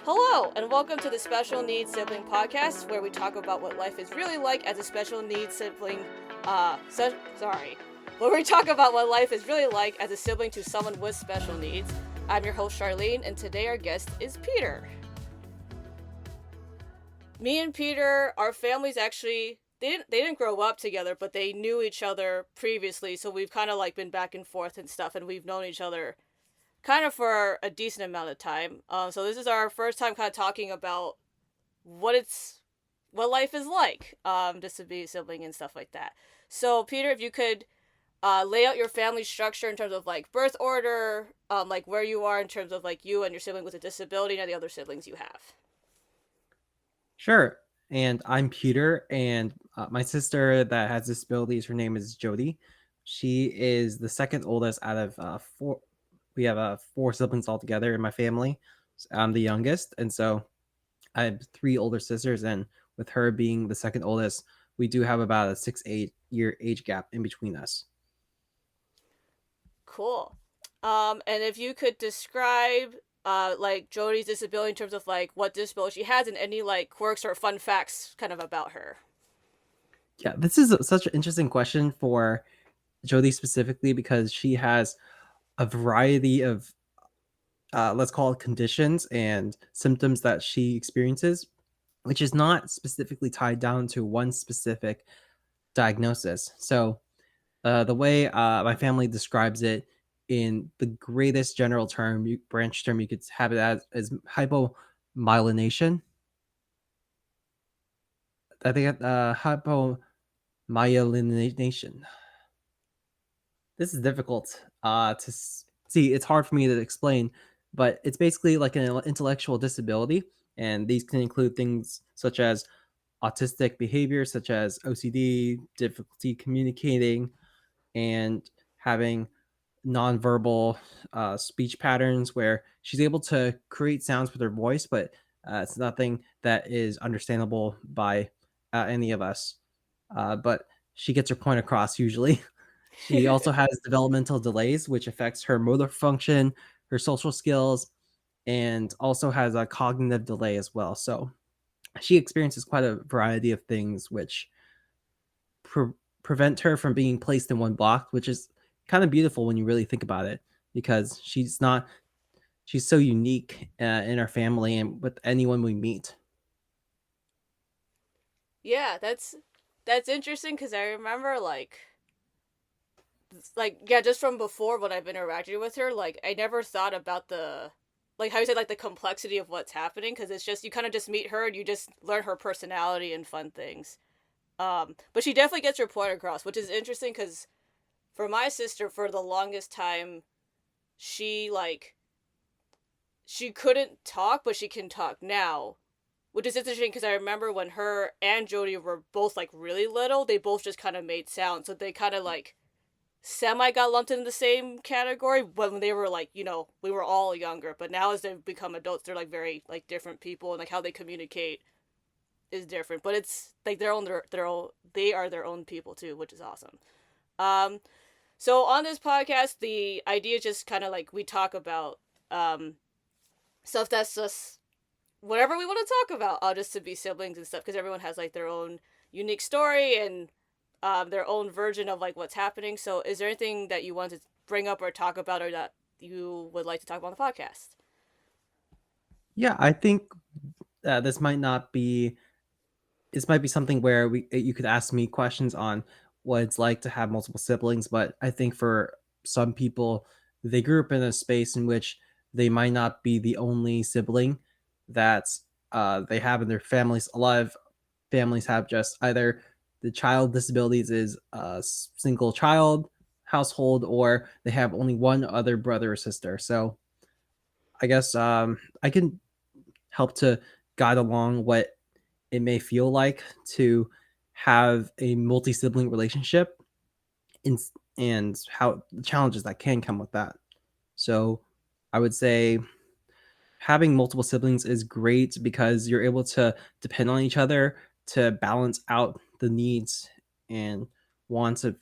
Hello, and welcome to the Special Needs Sibling Podcast, where we talk about what life is really like as a special needs sibling. Sorry. Where we talk about what life is really like as a sibling to someone with special needs. I'm your host, Charlene, and today our guest is Peter. Me and Peter, our families actually they didn't grow up together, but they knew each other previously, so we've kind of like been back and forth and stuff, and we've known each other kind of for a decent amount of time. So this is our first time kind of talking about what it's what life is like, just to be a sibling and stuff like that. So Peter, if you could lay out your family structure in terms of like birth order, like where you are in terms of like you and your sibling with a disability and the other siblings you have. Sure. And I'm Peter, and my sister that has disabilities, her name is Jody. She is the second oldest out of four. We have four siblings altogether in my family. I'm the youngest, and so I have three older sisters. And with her being the second oldest, we do have about a 6 8 year age gap in between us. Cool. And if you could describe like Jody's disability in terms of like what disability she has and any like quirks or fun facts kind of about her. Yeah, this is such an interesting question for Jody specifically because she has a variety of let's call it conditions and symptoms that she experiences, which is not specifically tied down to one specific diagnosis. So, the way my family describes it in the greatest general term, branch term, you could have it as hypomyelination. I think hypomyelination. This is difficult see. It's hard for me to explain, but it's basically like an intellectual disability, and these can include things such as autistic behavior, such as OCD, difficulty communicating, and having nonverbal speech patterns where she's able to create sounds with her voice, but it's nothing that is understandable by any of us. But she gets her point across usually. She also has developmental delays, which affects her motor function, her social skills, and also has a cognitive delay as well. So she experiences quite a variety of things, which pre- prevent her from being placed in one block, which is kind of beautiful when you really think about it, because she's so unique in our family and with anyone we meet. Yeah, that's interesting because I remember like yeah, just from before when I've interacted with her, like I never thought about the like how you said like the complexity of what's happening because it's just you kind of just meet her and you just learn her personality and fun things. But she definitely gets her point across, which is interesting because for my sister, for the longest time, she like she couldn't talk, but she can talk now, which is interesting because I remember when her and Jody were both like really little, they both just kind of made sounds, so they kind of like semi got lumped in the same category when they were like, we were all younger, but now as they've become adults, they're like very like different people and like how they communicate is different. But it's like their own they are their own people too, which is awesome. Um so on this podcast, the idea is just kind of like we talk about um stuff that's just whatever we want to talk about, just to be siblings and stuff because everyone has like their own unique story and their own version of like what's happening. So, is there anything that you want to bring up or talk about, or that you would like to talk about on the podcast? Yeah, I think this might be something where we you could ask me questions on what it's like to have multiple siblings, but I think for some people, they grew up in a space in which they might not be the only sibling that they have in their families. A lot of families have just either the child disabilities is a single child household, or they have only one other brother or sister. So I guess I can help to guide along what it may feel like to have a multi sibling relationship, and, and how the challenges that can come with that. So I would say having multiple siblings is great because you're able to depend on each other to balance out the needs and wants of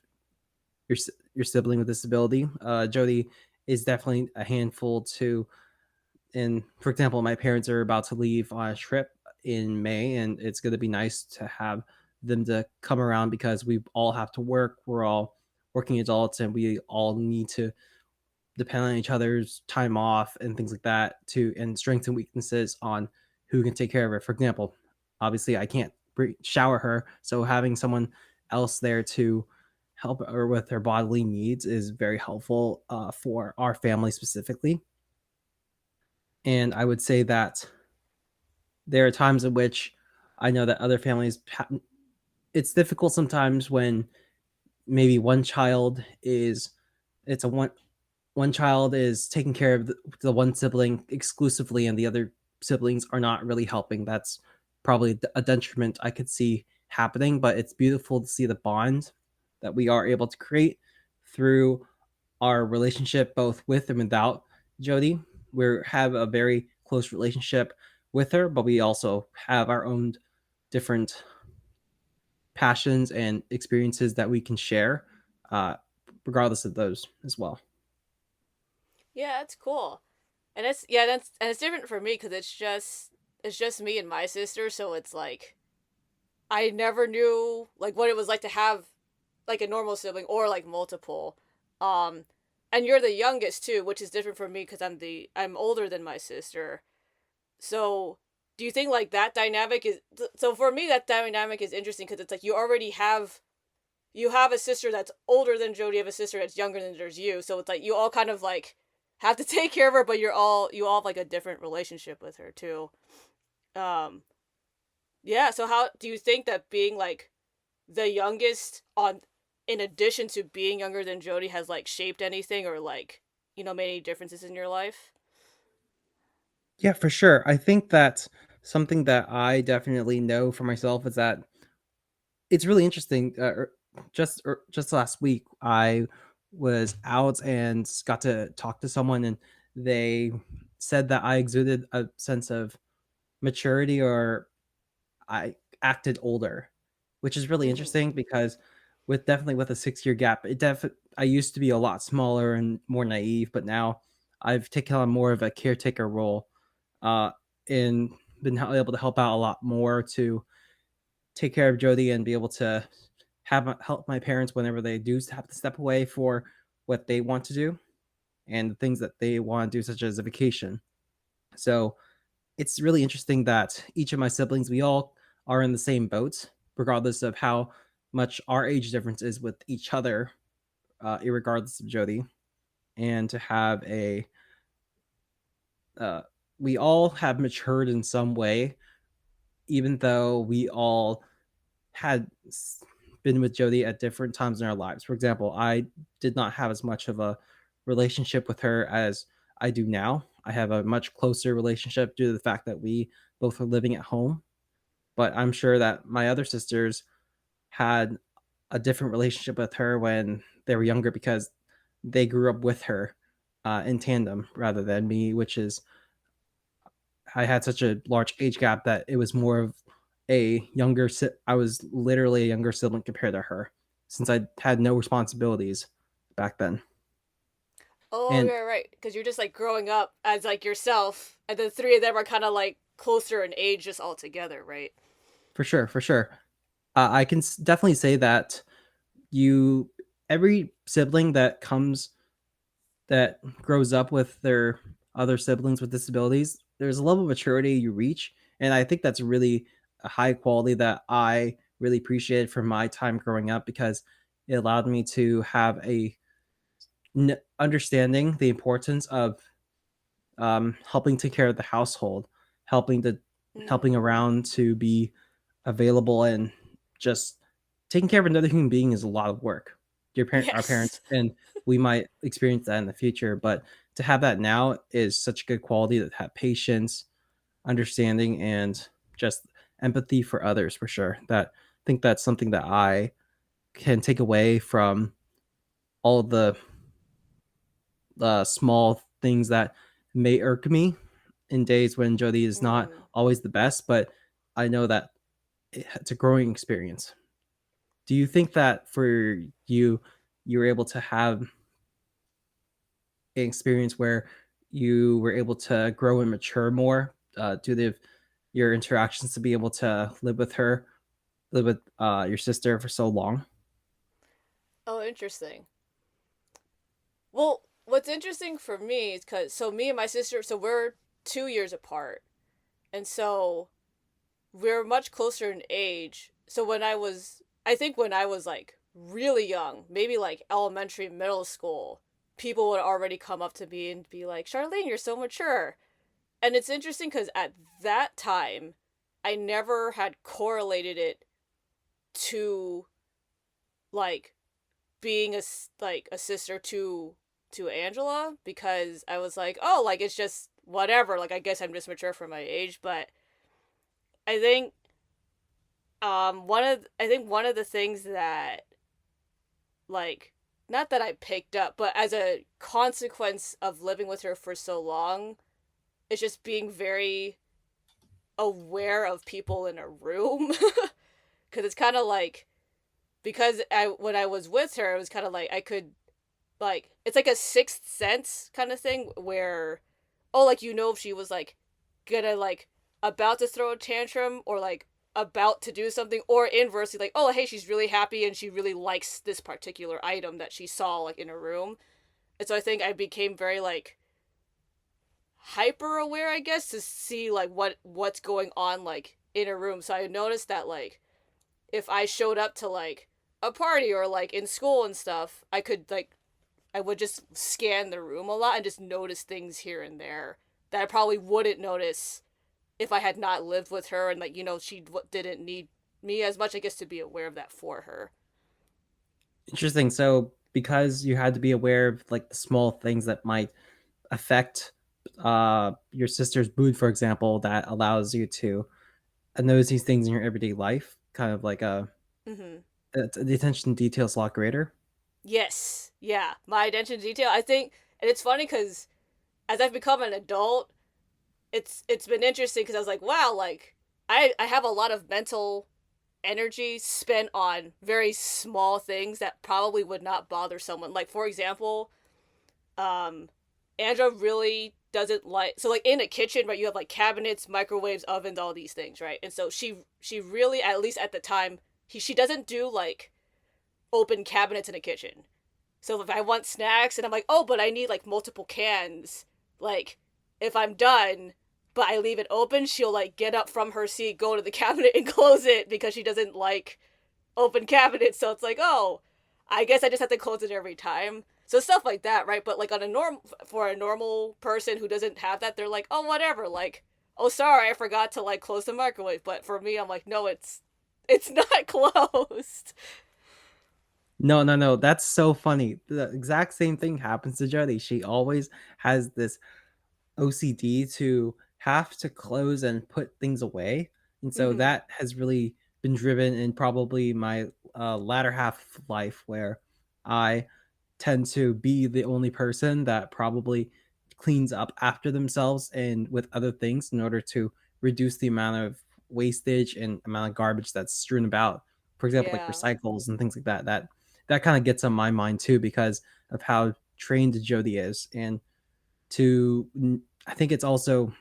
your sibling with disability. Jody is definitely a handful to and for example, my parents are about to leave on a trip in May, and it's going to be nice to have them to come around because we all have to work. We're all working adults, and we all need to depend on each other's time off and things like that to and strengths and weaknesses on who can take care of her. For example, obviously I can't shower her, so having someone else there to help her with her bodily needs is very helpful for our family specifically. And I would say that there are times in which I know that other families it's difficult sometimes when maybe one child is it's a one child is taking care of the one sibling exclusively and the other siblings are not really helping. That's probably a detriment I could see happening, but it's beautiful to see the bond that we are able to create through our relationship both with and without Jody. We have a very close relationship with her, but we also have our own different passions and experiences that we can share, uh, regardless of those as well. Yeah, that's cool. And it's yeah, it's different for me because it's just me and my sister, so it's like I never knew like what it was like to have like a normal sibling or like multiple. Um and you're the youngest too, which is different for me because I'm older than my sister. So do you think like that dynamic is so for me that dynamic is interesting because it's like you have a sister that's older than Jody, you have a sister that's younger than there's you, so it's like you all kind of like have to take care of her, but you all have like a different relationship with her too. Um, yeah. So how do you think that being like the youngest on, in addition to being younger than Jody, has like shaped anything or like made any differences in your life? Yeah, for sure. I think that something that I definitely know for myself is that it's really interesting. Just last week, I was out and got to talk to someone, and they said that I exuded a sense of maturity, or I acted older, which is really Mm-hmm. interesting because with a 6 year gap, I used to be a lot smaller and more naive, but now I've taken on more of a caretaker role, uh, and been able to help out a lot more to take care of Jody and be able to help my parents whenever they do have to step away for what they want to do and the things that they want to do, such as a vacation. So it's really interesting that each of my siblings, we all are in the same boat, regardless of how much our age difference is with each other, regardless of Jody. And to have uh, we all have matured in some way, even though we all had been with Jody at different times in our lives. For example, I did not have as much of a relationship with her as I do now. I have a much closer relationship due to the fact that we both are living at home. But I'm sure that my other sisters had a different relationship with her when they were younger because they grew up with her in tandem rather than me, which is I had such a large age gap that it was more of I was literally a younger sibling compared to her since I had no responsibilities back then. Oh, And you're right, because you're just like growing up as like yourself, and the three of them are kind of like closer in age just all together, right? for sure, for sure, I can definitely say that you every sibling that grows up with their other siblings with disabilities, there's a level of maturity you reach, and I think that's really a high quality that I really appreciated from my time growing up because it allowed me to have understanding the importance of helping take care of the household, helping to helping Mm-hmm. around to be available, and just taking care of another human being is a lot of work. Our Yes. parents, and we might experience that in the future, but to have that now is such good quality that have patience, understanding, and just empathy for others for sure. That I think that's something that I can take away from all of the small things that may irk me in days when Jody is not Mm-hmm. always the best, but I know that it's a growing experience. Do you think that for you, you were able to have an experience where you were able to grow and mature more due to your interactions to be able to live with your sister for so long? Oh, interesting. Well, what's interesting for me is because so me and my sister, so we're 2 years apart, and so we're much closer in age. So I think when I was like really young, maybe like elementary, middle school, people would already come up to me and be like, "Charlene, you're so mature." And it's interesting because at that time, I never had correlated it to like being like a sister to Angela, because I was like, oh, like it's just whatever. Like I guess I'm just mature for my age, but I think one of the things that like not that I picked up, but as a consequence of living with her for so long, is just being very aware of people in a room. Because it's kind of like because I when I was with her, it was kind of like I could like it's like a sixth sense kind of thing where oh like if she was like gonna like about to throw a tantrum or like about to do something, or inversely like oh hey she's really happy and she really likes this particular item that she saw like in a room. And so I think I became very like hyper aware, I guess, to see like what's going on like in a room. So I noticed that like if I showed up to like a party or like in school and stuff, I would just scan the room a lot and just notice things here and there that I probably wouldn't notice if I had not lived with her and like she didn't need me as much, I guess, to be aware of that for her. Interesting. So because you had to be aware of like the small things that might affect your sister's mood, for example, that allows you to notice these things in your everyday life, kind of like Mm-hmm. the attention to detail is a lot greater. Yes, yeah, my attention to detail. I think, and it's funny because as I've become an adult, it's been interesting because I was like, wow, like I have a lot of mental energy spent on very small things that probably would not bother someone. Like for example, um Andra really doesn't like so like in a kitchen, right, you have like cabinets, microwaves, ovens, all these things, right? And so she really, at least at the time, she doesn't do like open cabinets in a kitchen. So if I want snacks and I'm like, oh, but I need like multiple cans, like if I'm done, but I leave it open, she'll like get up from her seat, go to the cabinet and close it because she doesn't like open cabinets. So it's like, oh, I guess I just have to close it every time. So stuff like that, right? But like on a for a normal person who doesn't have that, they're like, oh, whatever. Like, oh, sorry, I forgot to like close the microwave. But for me, I'm like, no, it's not closed. No, no, no. That's so funny. The exact same thing happens to Jody. She always has this OCD to have to close and put things away. And so Mm-hmm. that has really been driven in probably my latter half of life where I tend to be the only person that probably cleans up after themselves and with other things in order to reduce the amount of wastage and amount of garbage that's strewn about. For example, like Yeah. recycles and things like that. That kind of gets on my mind too because of how trained Jody is. And to I think it's also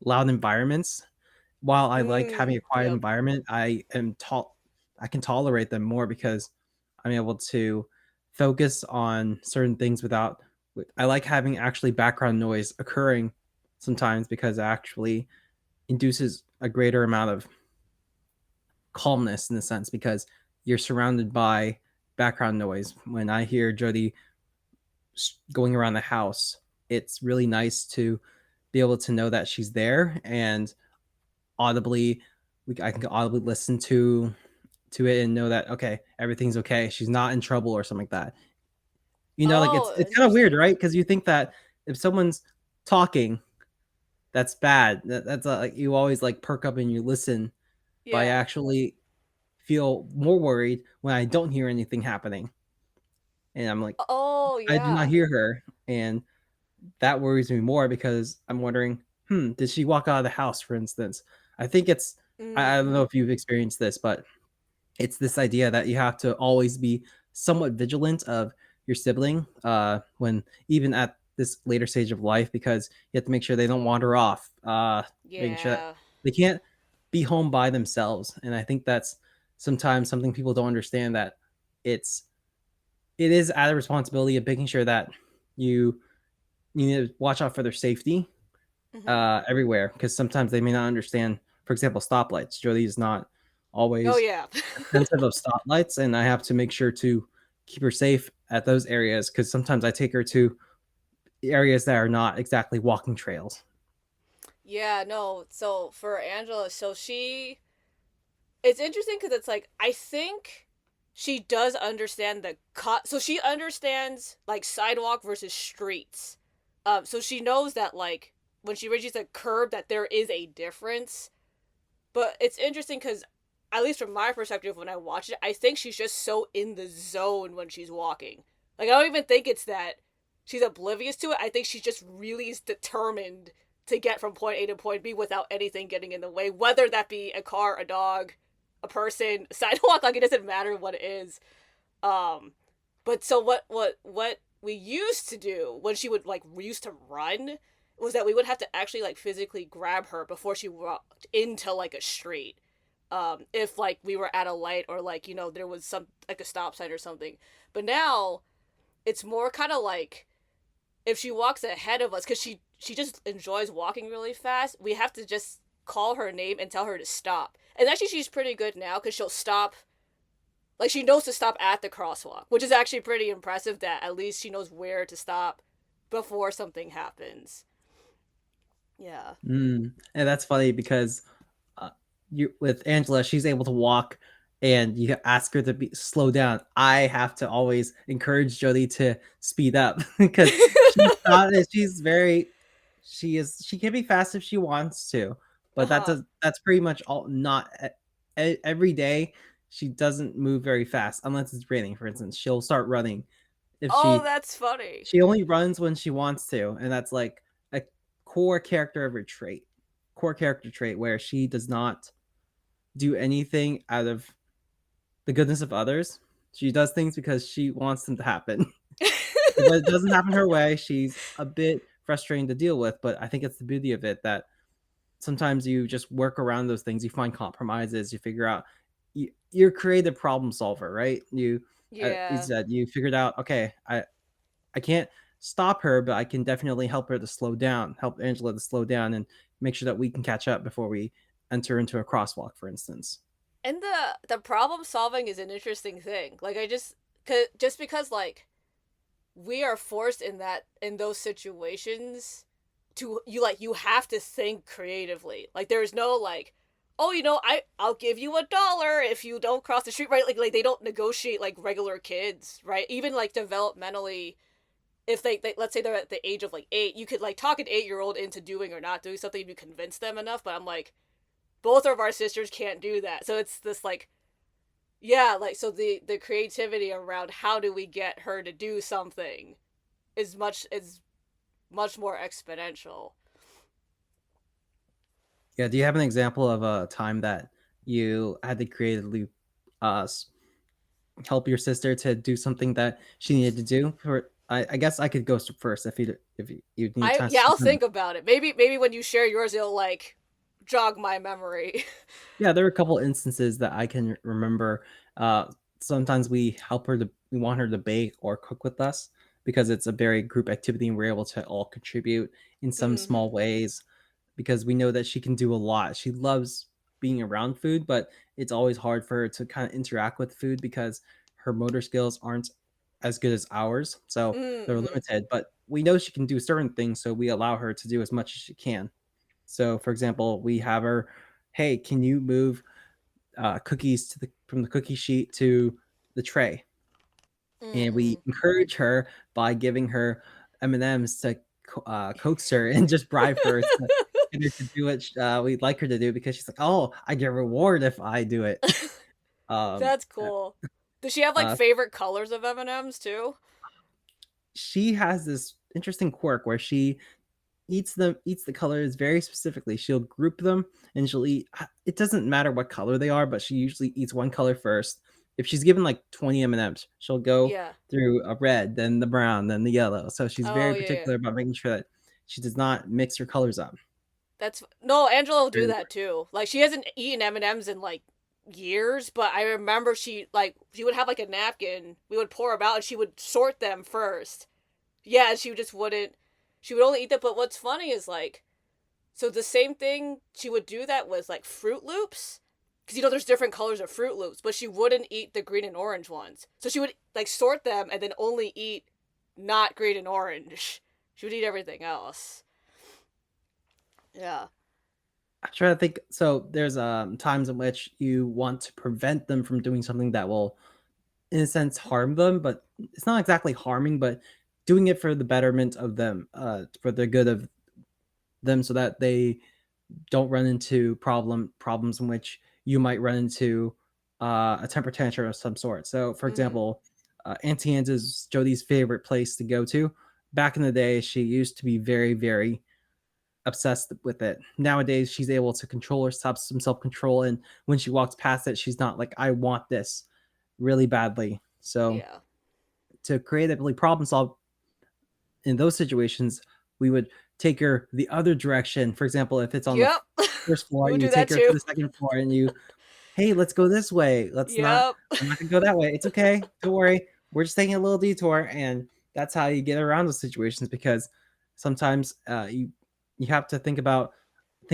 loud environments. While I like having a quiet Yep. environment, I can tolerate them more because I'm able to focus on certain things without I like having actually background noise occurring sometimes because it actually induces a greater amount of calmness in a sense because you're surrounded by background noise. When I hear Jody going around the house, it's really nice to be able to know that she's there and audibly I can audibly listen to it and know that okay, everything's okay. She's not in trouble or something like that. You know, like Oh, it's kind of weird, interesting. right? Because you think that if someone's talking, that's bad. That's like you always like perk up and you listen, but I Yeah. actually feel more worried when I don't hear anything happening, and I'm like, Oh, I do not yeah. hear her, and that worries me more because I'm wondering, did she walk out of the house, for instance? I think it's I don't know Mm-hmm. if you've experienced this, but it's this idea that you have to always be somewhat vigilant of your sibling when even at this later stage of life because you have to make sure they don't wander off, making sure that Yeah. they can't be home by themselves. And I think that's sometimes something people don't understand, that it's it is out of responsibility of making sure that you you need to watch out for their safety Hmm. everywhere, because sometimes they may not understand. For example, stoplights. Jody is not Oh always yeah. attentive of stoplights, and I have to make sure to keep her safe at those areas because sometimes I take her to areas that are not exactly walking trails. Yeah, no. So for Angela, it's interesting because it's like I think she does understand so she understands like sidewalk versus streets. So she knows that like when she reaches a curb that there is a difference. But it's interesting because at least from my perspective when I watch it, I think she's just so in the zone when she's walking. Like I don't even think it's that she's oblivious to it. I think she's just really is determined to get from point A to point B without anything getting in the way, whether that be a car, a dog, a person, a sidewalk. Like it doesn't matter what it is. Um, but so what we used to do when she would like we used to run was that we would have to actually like physically grab her before she walked into like a street. If like we were at a light or like there was some like a stop sign or something. But now it's more kind of like if she walks ahead of us because she just enjoys walking really fast. We have to just call her name and tell her to stop. And actually, she's pretty good now because she'll stop. Like she knows to stop at the crosswalk, which is actually pretty impressive. That at least she knows where to stop before something happens. Yeah. And that's funny because uh, you with Angela, she's able to walk, and you ask her to slow down. I have to always encourage Jody to speed up because she's not. She's very. She can be fast if she wants to, Uh but huh. that's pretty much all. Not every day. She doesn't move very fast unless it's raining. For instance, she'll start running if Oh, that's funny. she only runs when she wants to, and that's like a core character trait where she does not do anything out of the goodness of others. She does things because she wants them to happen. If it doesn't happen her way, she's a bit frustrating to deal with. But I think it's the beauty of it that sometimes you just work around those things. You find compromises. You figure out. You're a creative problem solver, right? You Yeah. said you figured out. Okay, I can't stop her, but I can definitely help her to slow down, help Angela to slow down, and make sure that we can catch up before we enter into a crosswalk, for instance. And the problem solving is an interesting thing. Like I just because like we are forced in those situations to you have to think creatively. Like there's no like, oh, I'll give you $1 if you don't cross the street, right? Like they don't negotiate like regular kids, right? Even like developmentally, if they let's say they're at the age of like 8, you could like talk an 8-year-old into doing or not doing something if you convince them enough. But I'm like, both of our sisters can't do that, so it's this like, yeah, like so the creativity around how do we get her to do something is much more exponential. Yeah, do you have an example of a time that you had to creatively uh, help your sister to do something that she needed to do? I guess I could go first if you need I time. Yeah, I'll think about it. Maybe when you share yours, it'll like jog my memory. Yeah, there are a couple instances that I can remember. Sometimes we want her to bake or cook with us because it's a very group activity and we're able to all contribute in some Mm-hmm. small ways because we know that she can do a lot. She loves being around food, but it's always hard for her to kind of interact with food because her motor skills aren't as good as ours. So they're Mm-hmm. limited, but we know she can do certain things, so we allow her to do as much as she can. So, for example, we have her, hey, can you move cookies from the cookie sheet to the tray? And we Mm-hmm. encourage her by giving her M&Ms to coax her and just bribe her to get her to do what we'd like her to do because she's like, oh, I get reward if I do it. Um, That's cool. Does she have like uh, favorite colors of M&Ms too? she has this interesting quirk where she eats the colors very specifically. She'll group them and she'll eat. It doesn't matter what color they are, but she usually eats one color first, if she's given like 20 M&Ms, she'll go Yeah. through a red, then the brown, then the yellow. So she's Oh very yeah, yeah. particular about making sure that she does not mix her colors up. That's no. Angela will do Very that too. Like she hasn't eaten M&Ms in like years, but I remember she would have like a napkin. We would pour them out, and she would sort them first. Yeah, she just wouldn't. She would only eat them. But what's funny is like, so the same thing she would do that with like Fruit Loops, because there's different colors of Fruit Loops, but she wouldn't eat the green and orange ones. So she would like sort them and then only eat not green and orange. She would eat everything else. Yeah. I'm trying to think. So there's times in which you want to prevent them from doing something that will, in a sense, harm them, but it's not exactly harming, but doing it for the betterment of them, for the good of them, so that they don't run into problems in which you might run into a temper tantrum of some sort. So, for Mm-hmm. example, Auntie Anne's is Jodie's favorite place to go to. Back in the day, she used to be very, very obsessed with it. Nowadays, she's able to control herself, some self control, and when she walks past it, she's not like, "I want this really badly." So, Yeah. to creatively problem solve in those situations, we would take her the other direction. For example, if it's on the Yep. first floor, We would you do that take her to too. the second floor and you, hey, let's go this way. Yep. I'm not gonna go that way. It's okay. Don't worry. We're just taking a little detour. And that's how you get around those situations, because sometimes you have to think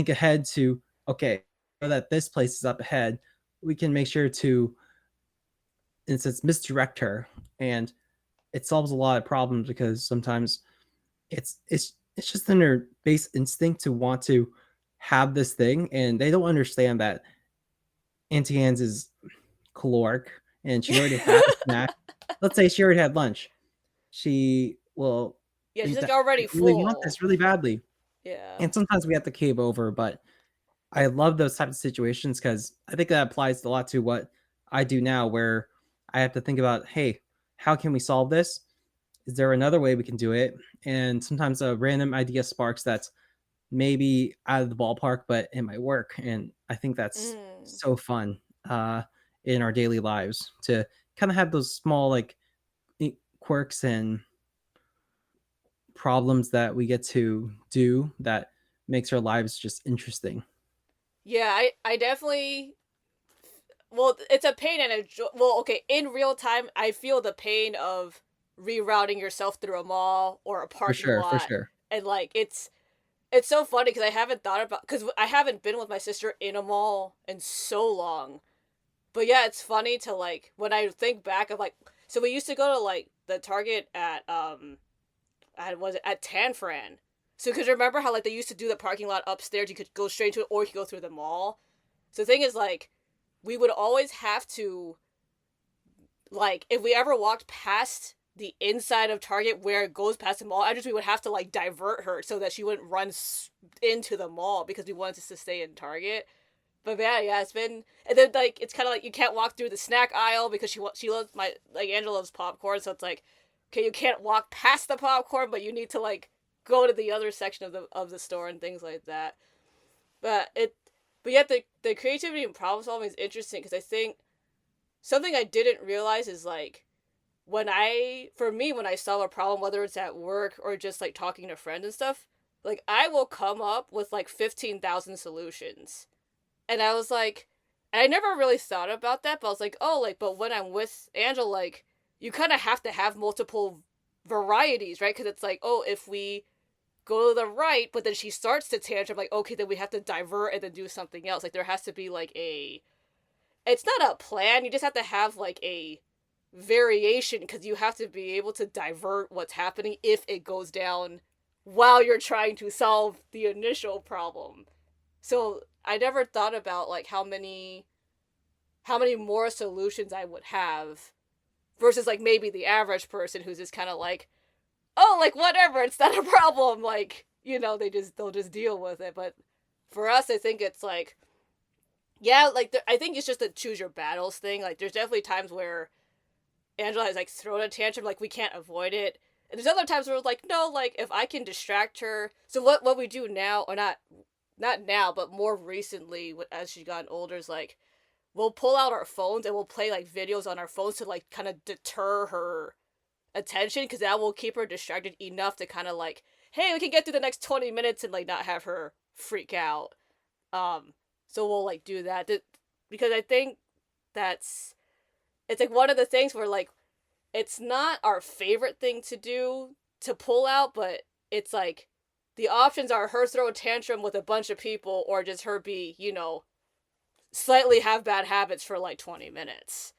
ahead to, okay, know that this place is up ahead. We can make sure to, in a sense, misdirect her. And it solves a lot of problems, because sometimes it's just in their base instinct to want to have this thing, and they don't understand that Auntie Anne's is caloric, and she's already had a snack. Let's say she already had lunch. She will Yeah, she's think like that I already really want full. this really badly, Yeah. and sometimes we have to cave over. But I love those types of situations, because I think that applies a lot to what I do now, where I have to think about, hey, how can we solve this? Is there another way we can do it? And sometimes a random idea sparks that's maybe out of the ballpark, but it might work. And I think that's Mm. so fun uh, in our daily lives to kind of have those small like quirks and problems that we get to do that makes our lives just interesting. Yeah, I definitely. Well, it's a pain and a well. Okay, in real time, I feel the pain of rerouting yourself through a mall or a For parking sure, for lot, sure. and like it's so funny because I haven't thought about because I haven't been with my sister in a mall in so long. But yeah, it's funny to like when I think back of like so we used to go to like the Target at Tanfran. So because remember how like they used to do the parking lot upstairs, you could go straight to it or you could go through the mall. So the thing is like we would always have to like if we ever walked past the inside of Target where it goes past the mall address, we would have to like divert her so that she wouldn't run into the mall because we wanted to stay in Target. But yeah, it's been and then like it's kind of like you can't walk through the snack aisle because she loves my like Angela loves popcorn, so it's like okay, you can't walk past the popcorn, but you need to like go to the other section of the store and things like that. But it but yet the creativity and problem solving is interesting because I think something I didn't realize is like for me when I solve a problem, whether it's at work or just like talking to friends and stuff, like I will come up with like 15,000 solutions. And I was like, and I never really thought about that, but I was like, oh, like, but when I'm with Angela, like, you kind of have to have multiple varieties, right? Because it's like, oh, if we go to the right, but then she starts to tantrum, like, okay, then we have to divert and then do something else. Like, there has to be like it's not a plan. You just have to have like a variation because you have to be able to divert what's happening if it goes down while you're trying to solve the initial problem. So I never thought about like how many more solutions I would have versus like maybe the average person who's just kind of like, oh, like whatever, it's not a problem. Like they'll just deal with it. But for us, I think it's like yeah, like I think it's just a choose your battles thing. Like there's definitely times where Angela has like thrown a tantrum, like we can't avoid it. And there's other times where it's like, no, like if I can distract her. So what we do now, or not now, but more recently as she's gotten older, is like we'll pull out our phones and we'll play like videos on our phones to like kind of deter her attention, because that will keep her distracted enough to kind of like, hey, we can get through the next 20 minutes and like not have her freak out. um so we'll like do that because I think that's, it's like one of the things where like it's not our favorite thing to do to pull out, but it's like the options are her throw a tantrum with a bunch of people or just her be, slightly have bad habits for like 20 minutes.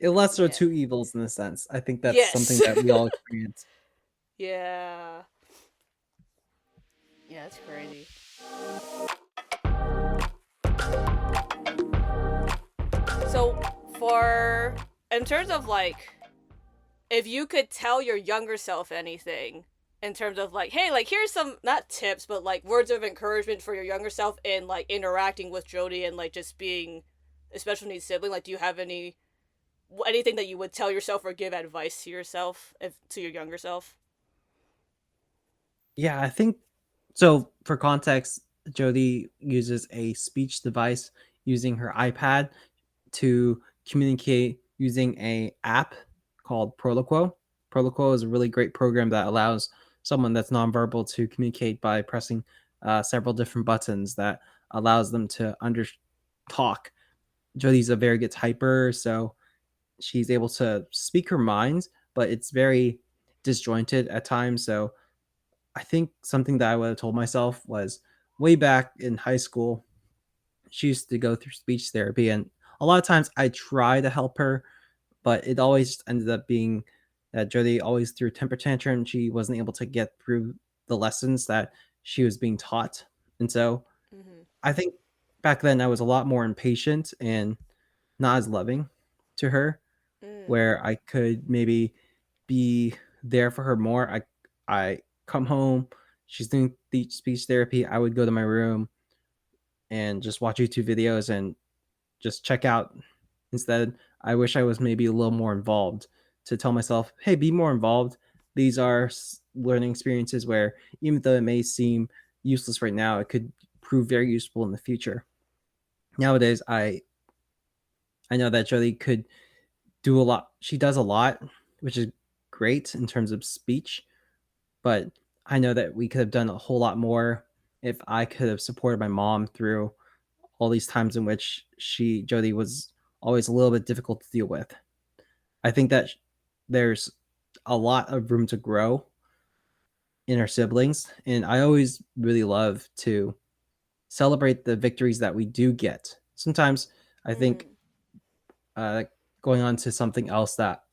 Lesser of Yeah. two evils in a sense. I think that's something Yes. that we all experience. Yeah. Yeah, that's crazy. So, for in terms of like, if you could tell your younger self anything, in terms of like, hey, like here's some not tips, but like words of encouragement for your younger self in like interacting with Jody and like just being a special needs sibling. Like, do you have anything that you would tell yourself or give advice to yourself, if to your younger self? Yeah, I think so. For context, Jody uses a speech device using her iPad to communicate using a app called Proloquo. Proloquo is a really great program that allows someone that's nonverbal to communicate by pressing several different buttons that allows them to talk. Jody's a very good typer, so she's able to speak her mind, but it's very disjointed at times. So I think something that I would have told myself was way back in high school, she used to go through speech therapy, and a lot of times I try to help her, but it always just ended up being that Jody always threw a temper tantrum. She wasn't able to get through the lessons that she was being taught. And so Mm-hmm. I think back then I was a lot more impatient and not as loving to her, Mm. where I could maybe be there for her more. I come home, she's doing the speech therapy. I would go to my room and just watch YouTube videos and just check out. Instead, I wish I was maybe a little more involved to tell myself, hey, be more involved. These are learning experiences where even though it may seem useless right now, it could prove very useful in the future. Nowadays, I know that Jodie could do a lot. She does a lot, which is great in terms of speech, but I know that we could have done a whole lot more if I could have supported my mom through all these times in which Jodie was always a little bit difficult to deal with. I think that there's a lot of room to grow in our siblings, and I always really love to celebrate the victories that we do get. Sometimes I think Mm. uh, going on to something else that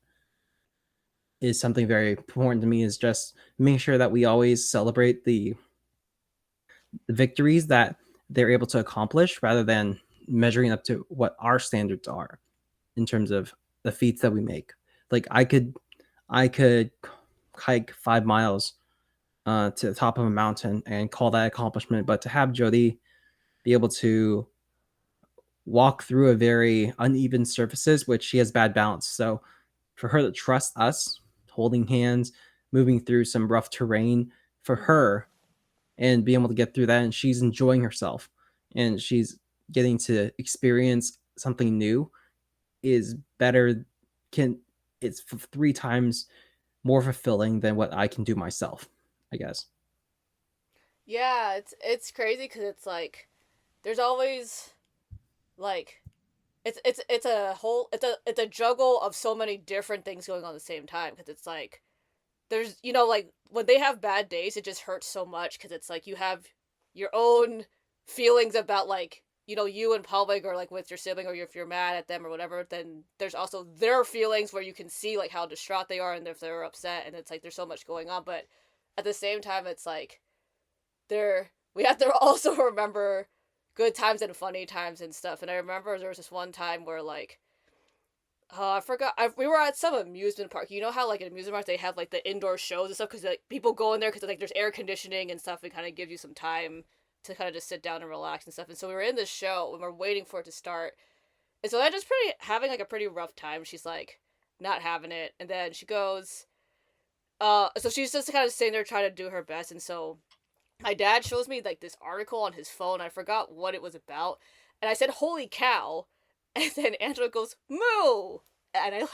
is something very important to me is just making sure that we always celebrate the victories that they're able to accomplish rather than measuring up to what our standards are in terms of the feats that we make. Like I could hike 5 miles to the top of a mountain and call that accomplishment, but to have Jody be able to walk through a very uneven surfaces, which she has bad balance. So for her to trust us, holding hands, moving through some rough terrain for Mm-hmm. her and being able to get through that, and she's enjoying herself and she's getting to experience something new is better can it's 3 times more fulfilling than what I can do myself, I guess. Yeah, it's crazy because it's like there's always like it's a whole it's a juggle of so many different things going on at the same time, because it's like there's, like when they have bad days it just hurts so much, because it's like you have your own feelings about like, you in public or like with your sibling, or if you're mad at them or whatever, then there's also their feelings where you can see like how distraught they are and if they're upset, and it's like there's so much going on, but at the same time it's like we have to also remember good times and funny times and stuff. And I remember there was this one time where like, oh, I forgot. We were at some amusement park. You know how like at amusement parks they have like the indoor shows and stuff, because like people go in there because like there's air conditioning and stuff. It kind of gives you some time to kind of just sit down and relax and stuff. And so we were in this show and we're waiting for it to start. And so I just pretty having like a pretty rough time. She's like not having it, and then she goes. So she's just kind of sitting there trying to do her best, and so my dad shows me like this article on his phone. I forgot what it was about, and I said, "Holy cow!" And then Angela goes, moo! And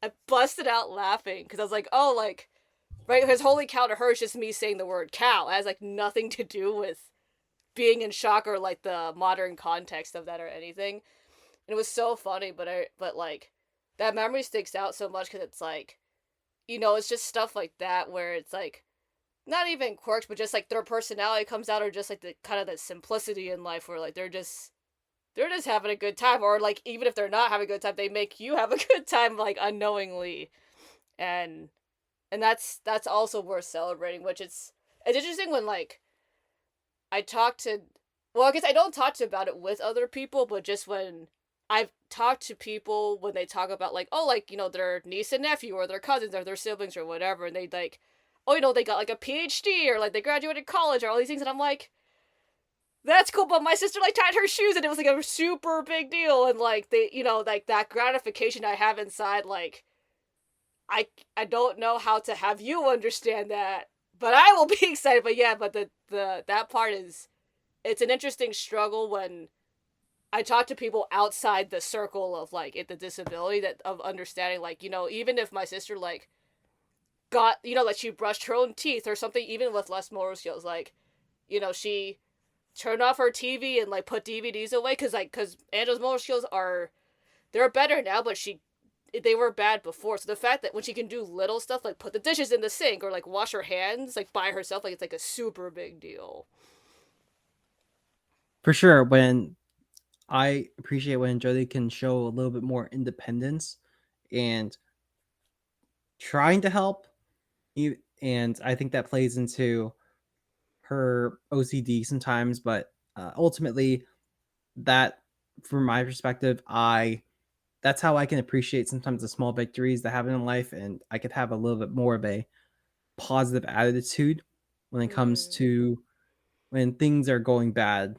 I busted out laughing because I was like, oh, like, right? Because holy cow to her is just me saying the word cow. It has like nothing to do with being in shock or like the modern context of that or anything. And it was so funny, but like, that memory sticks out so much because it's like, it's just stuff like that where it's like, not even quirks, but just like their personality comes out, or just like the kind of the simplicity in life where like they're just having a good time, or like even if they're not having a good time, they make you have a good time like unknowingly, and that's also worth celebrating. Which it's interesting when like I talk to, well, I guess I don't talk to about it with other people, but just when I've talked to people when they talk about like, oh, like their niece and nephew or their cousins or their siblings or whatever, and they like, oh, they got like a PhD or like they graduated college or all these things, and I'm like, that's cool, but my sister like tied her shoes and it was like a super big deal, and like they, like that gratification I have inside, like I don't know how to have you understand that, but I will be excited. But yeah, but the that part is, it's an interesting struggle when I talk to people outside the circle of like the disability, that of understanding, like even if my sister like got like she brushed her own teeth or something, even with less motor skills, like she turned off her TV and like put DVDs away, because Angela's motor skills are, they're better now, but they were bad before. So the fact that when she can do little stuff like put the dishes in the sink or like wash her hands like by herself, like it's like a super big deal. For sure, when I appreciate when Jodie can show a little bit more independence and trying to help, and I think that plays into her OCD sometimes, but ultimately, that from my perspective, I that's how I can appreciate sometimes the small victories that happen in life, and I could have a little bit more of a positive attitude when it comes Mm, to when things are going bad,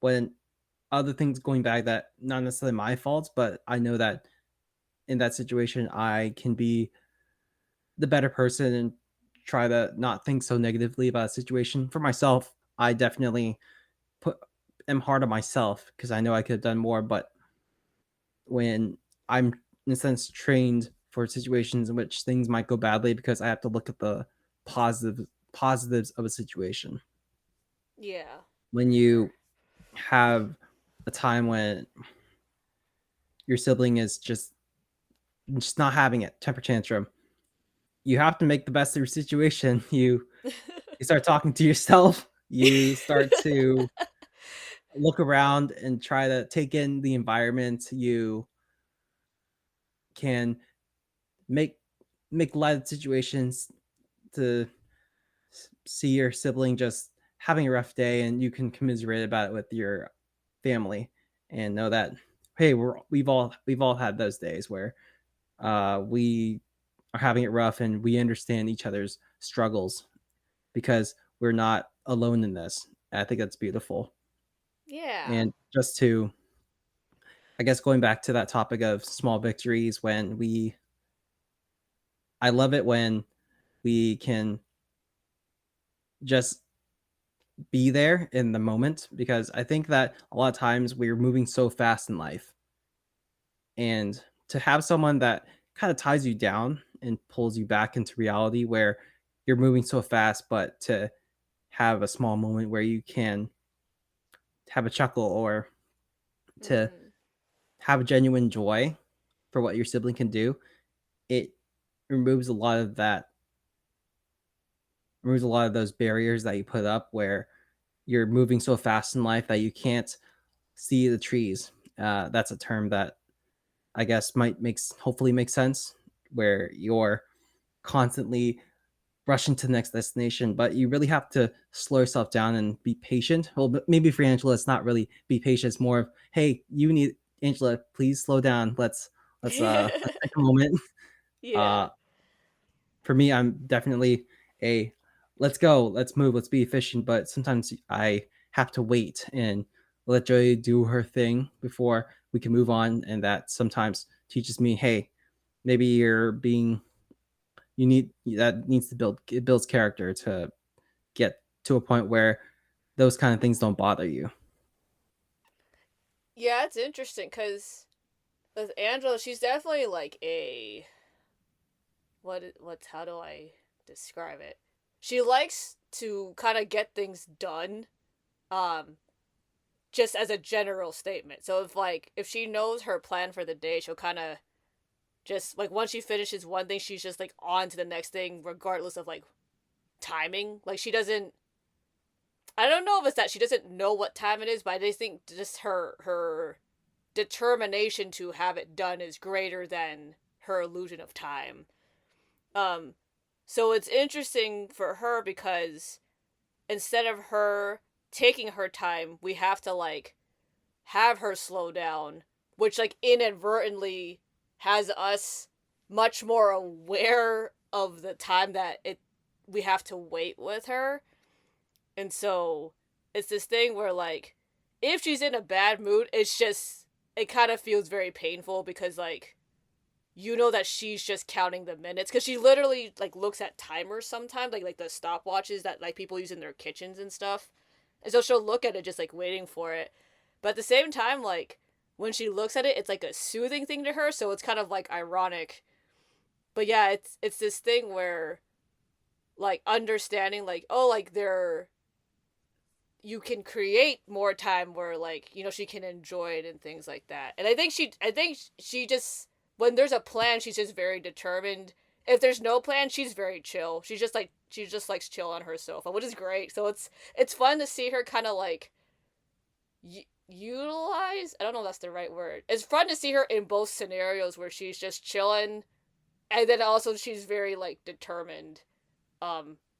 when other things going bad that not necessarily my fault, but I know that in that situation I can be the better person and try to not think so negatively about a situation. For myself, I definitely put am hard on myself because I know I could have done more, but when I'm in a sense trained for situations in which things might go badly because I have to look at the positives of a situation. yeah, When for sure. you have a time when your sibling is just not having it, temper tantrum, you have to make the best of your situation. You start talking to yourself. You start to look around and try to take in the environment. You can make make light of situations to see your sibling just having a rough day, and you can commiserate about it with your family and know that hey, we've all had those days where we are having it rough and we understand each other's struggles because we're not alone in this. I think that's beautiful. Yeah. And just to, I guess, going back to that topic of small victories, I love it when we can just be there in the moment because I think that a lot of times we're moving so fast in life, and to have someone that kind of ties you down and pulls you back into reality where you're moving so fast, but to have a small moment where you can have a chuckle or to Mm, have a genuine joy for what your sibling can do, it removes a lot of that, removes a lot of those barriers that you put up where you're moving so fast in life that you can't see the trees. That's a term that I guess might makes hopefully make sense where you're constantly rushing to the next destination, but you really have to slow yourself down and be patient. Well, maybe for Angela, it's not really be patient. It's more of, hey, you need Angela, please slow down. Let's take a moment. yeah. Uh, for me, I'm definitely a let's go, let's move, let's be efficient. But sometimes I have to wait and let Joy do her thing before we can move on, and that sometimes teaches me, hey, maybe you need that needs to build it builds character to get to a point where those kind of things don't bother you. Yeah, it's interesting because with Angela, she's definitely like a what's how do I describe it? She likes to kind of get things done, um, just as a general statement. So if she knows her plan for the day, she'll kind of just like once she finishes one thing, she's just like on to the next thing, regardless of like timing. Like she doesn't. I don't know if it's that she doesn't know what time it is, but I just think just her determination to have it done is greater than her illusion of time. Um, so it's interesting for her because instead of her taking her time, we have to like have her slow down, which like inadvertently has us much more aware of the time that it we have to wait with her. And so it's this thing where like if she's in a bad mood, it kind of feels very painful because like you know that she's just counting the minutes because she literally like looks at timers sometimes like the stopwatches that like people use in their kitchens and stuff, and so she'll look at it just like waiting for it, but at the same time like when she looks at it it's like a soothing thing to her, so it's kind of like ironic. But yeah, it's this thing where like understanding like oh like they're you can create more time where like she can enjoy it and things like that. And I think she just when there's a plan she's just very determined. If there's no plan she's very chill. She just likes chill on her sofa, which is great. So it's fun to see her kind of like utilize, I don't know if that's the right word. It's fun to see her in both scenarios where she's just chilling and then also she's very like determined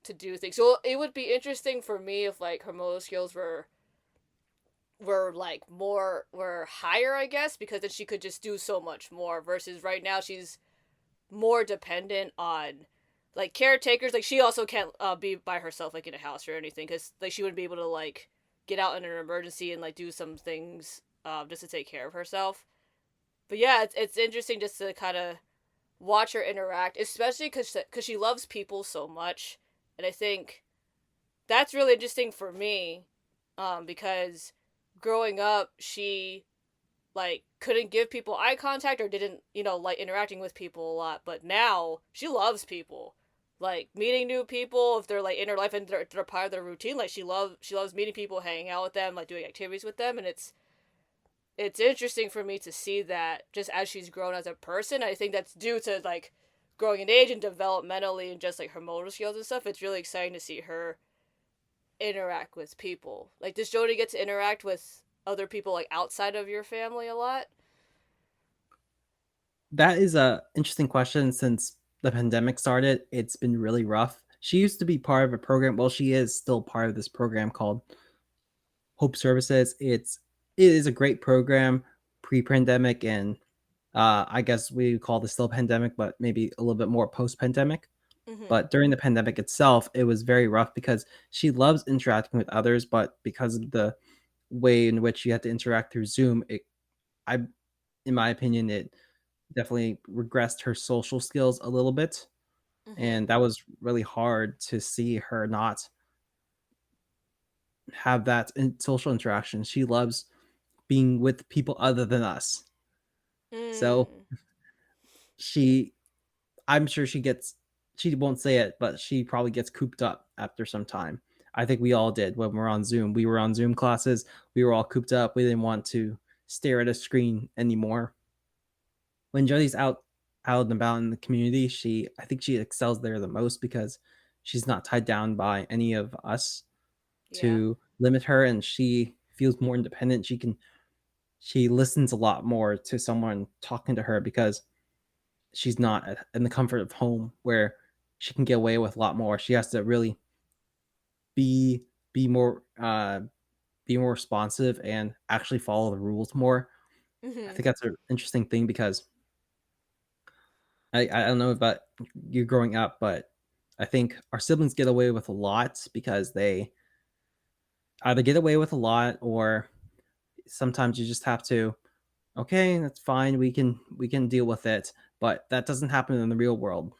to do things. So it would be interesting for me if like her motor skills were like more were higher, I guess, because then she could just do so much more versus right now she's more dependent on like caretakers. Like she also can't be by herself like in a house or anything because like she wouldn't be able to like get out in an emergency and like do some things just to take care of herself. But yeah, it's interesting just to kind of watch her interact, especially because she loves people so much, and I think that's really interesting for me, because growing up she like couldn't give people eye contact or didn't like interacting with people a lot, but now she loves people, like meeting new people if they're like in her life and they're part of their routine. Like she loves meeting people, hanging out with them, like doing activities with them, and it's interesting for me to see that just as she's grown as a person. I think that's due to like growing in age and developmentally and just like her motor skills and stuff. It's really exciting to see her interact with people. Like, does Jody get to interact with other people like outside of your family a lot? That is a interesting question. Since the pandemic started, it's been really rough. She used to be part of a program. Well, she is still part of this program called Hope Services. It is a great program pre-pandemic, and I guess we call this still pandemic, but maybe a little bit more post-pandemic. Mm-hmm. But during the pandemic itself, it was very rough because she loves interacting with others, but because of the way in which you had to interact through Zoom, I, in my opinion, it definitely regressed her social skills a little bit, Mm-hmm. and that was really hard to see her not have that social interaction. She loves being with people other than us. So Mm. she I'm sure she won't say it, but she probably gets cooped up after some time. I think we all did when we're on Zoom. We were on Zoom classes. We were all cooped up. We didn't want to stare at a screen anymore. When Jody's out and about in the community, she I think she excels there the most because she's not tied down by any of us Yeah. to limit her, and she feels more independent. She listens a lot more to someone talking to her because she's not in the comfort of home where she can get away with a lot more. She has to really be be more be more responsive and actually follow the rules more. I Mm-hmm. think that's an interesting thing because I don't know about you growing up, but I think our siblings get away with a lot because they either get away with a lot or sometimes you just have to, okay, that's fine, we can deal with it, but that doesn't happen in the real world.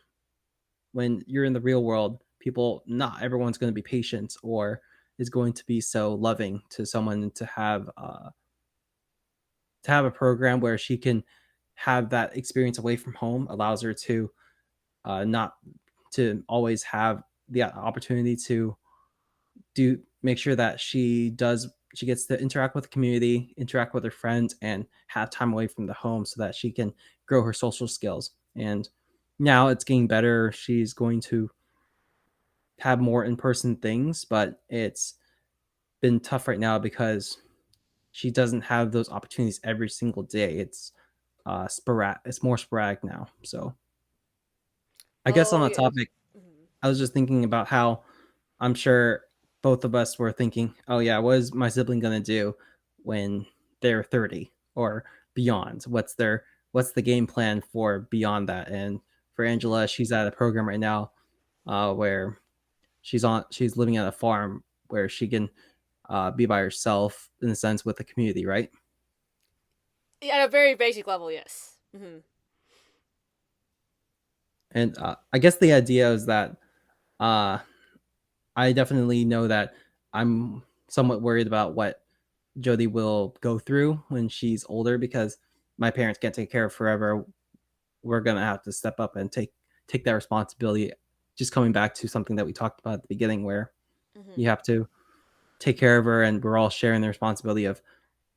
When you're in the real world, people, not everyone's going to be patient or is going to be so loving to someone to have to have a program where she can have that experience away from home allows her to not to always have the opportunity to do make sure that she gets to interact with the community, interact with her friends, and have time away from the home so that she can grow her social skills. And now it's getting better. She's going to have more in-person things, but it's been tough right now because she doesn't have those opportunities every single day. It's sporadic. It's more sporadic now. So I guess on Oh that yeah. topic, Mhm. I was just thinking about how I'm sure both of us were thinking, "Oh yeah, what is my sibling gonna do when they're 30 or beyond? What's the game plan for beyond that?" And for Mhm. Angela, she's at a program right now where she's living at a farm where she can be by herself in a sense with the community, right? Yeah, at a very basic level, yes. Mhm. And I guess the idea is that uh, I definitely know that I'm somewhat worried about what Jody will go through when she's older because my parents can't take care of forever. We're gonna have to step up and take that responsibility. Just coming back to something that we talked about at the beginning, where Mhm. you have to take care of her, and we're all sharing the responsibility of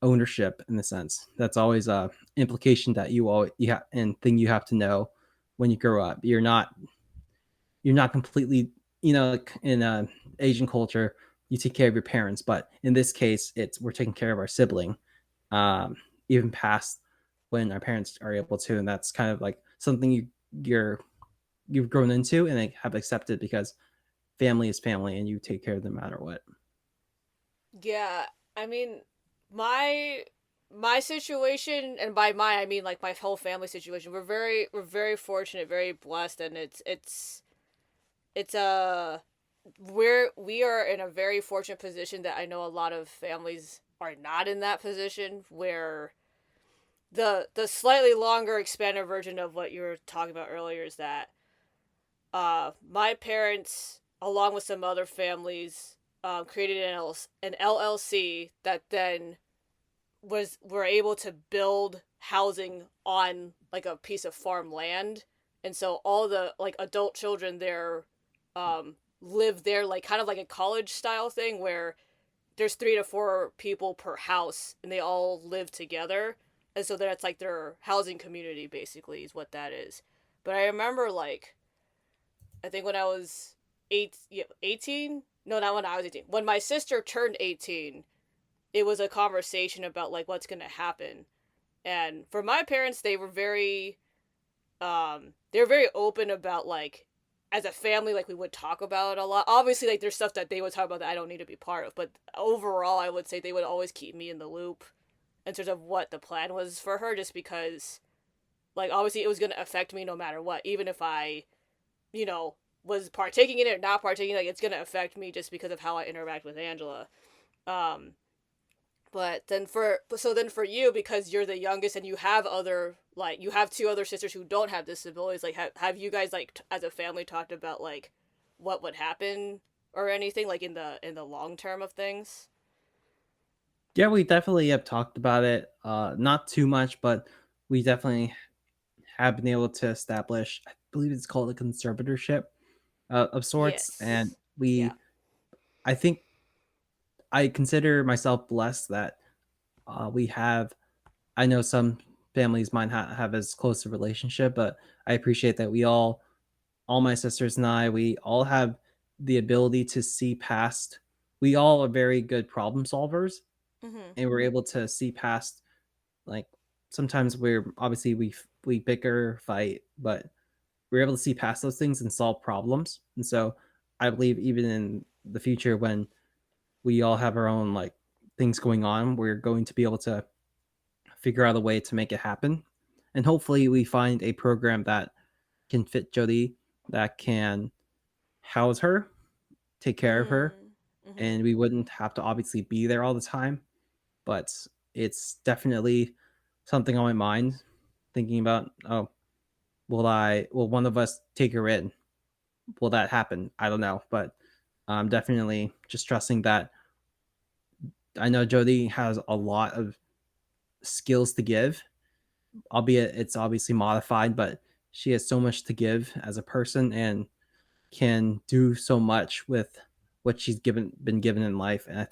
ownership in a sense. That's always a implication that you have and thing you have to know when you grow up. You're not completely, in Asian culture, you take care of your parents, but in this case, it's we're taking care of our sibling, um, even past when our parents are able to, and that's kind of like something you're you've grown into and they have accepted because family is family, and you take care of them no matter what. Yeah, I mean, my my situation, and by my I mean like my whole family situation. We're very fortunate, very blessed, and it's a we are in a very fortunate position that I know a lot of families are not in that position where the slightly longer expanded version of what you were talking about earlier is that my parents along with some other families created an LLC that then were able to build housing on like a piece of farm land, and so all the like adult children there live there like kind of like a college style thing where there's 3 to 4 people per house and they all live together, and so that's like their housing community basically is what that is. But I remember like I think when I was 18, no, not when I was 18, when my sister turned 18, it was a conversation about like what's gonna happen. And for my parents, they were very open about like as a family, like we would talk about it a lot. Obviously, like there's stuff that they would talk about that I don't need to be part of, but overall, I would say they would always keep me in the loop in terms of what the plan was for her, just because like obviously it was gonna affect me no matter what, even if I, you know, was partaking in it or not partaking, like it's gonna affect me just because of how I interact with Angela. Um, but then for you, because you're the youngest and you have other like you have 2 other sisters who don't have disabilities, like have you guys like as a family talked about like what would happen or anything like in the long term of things? Yeah, we definitely have talked about it. Not too much, but we definitely have been able to establish. I believe it's called a conservatorship of sorts, and Yes. Yeah. I think I consider myself blessed that we have. I know some families might not have as close a relationship, but I appreciate that all my sisters and I, we all have the ability to see past. We all are very good problem solvers, Mhm. and we're able to see past. Like sometimes we're obviously we bicker, fight, but we're able to see past those things and solve problems. And so I believe even in the future when we all have our own like things going on, we're going to be able to figure out a way to make it happen. And hopefully we find a program that can fit Jody, that can house her, take care of her, Mm. Mhm. and we wouldn't have to obviously be there all the time. But it's definitely something on my mind, thinking about, oh, will one of us take her in? Will that happen? I don't know. But I'm definitely just trusting that I know Jody has a lot of skills to give, albeit it's obviously modified, but she has so much to give as a person and can do so much with what she's been given in life. And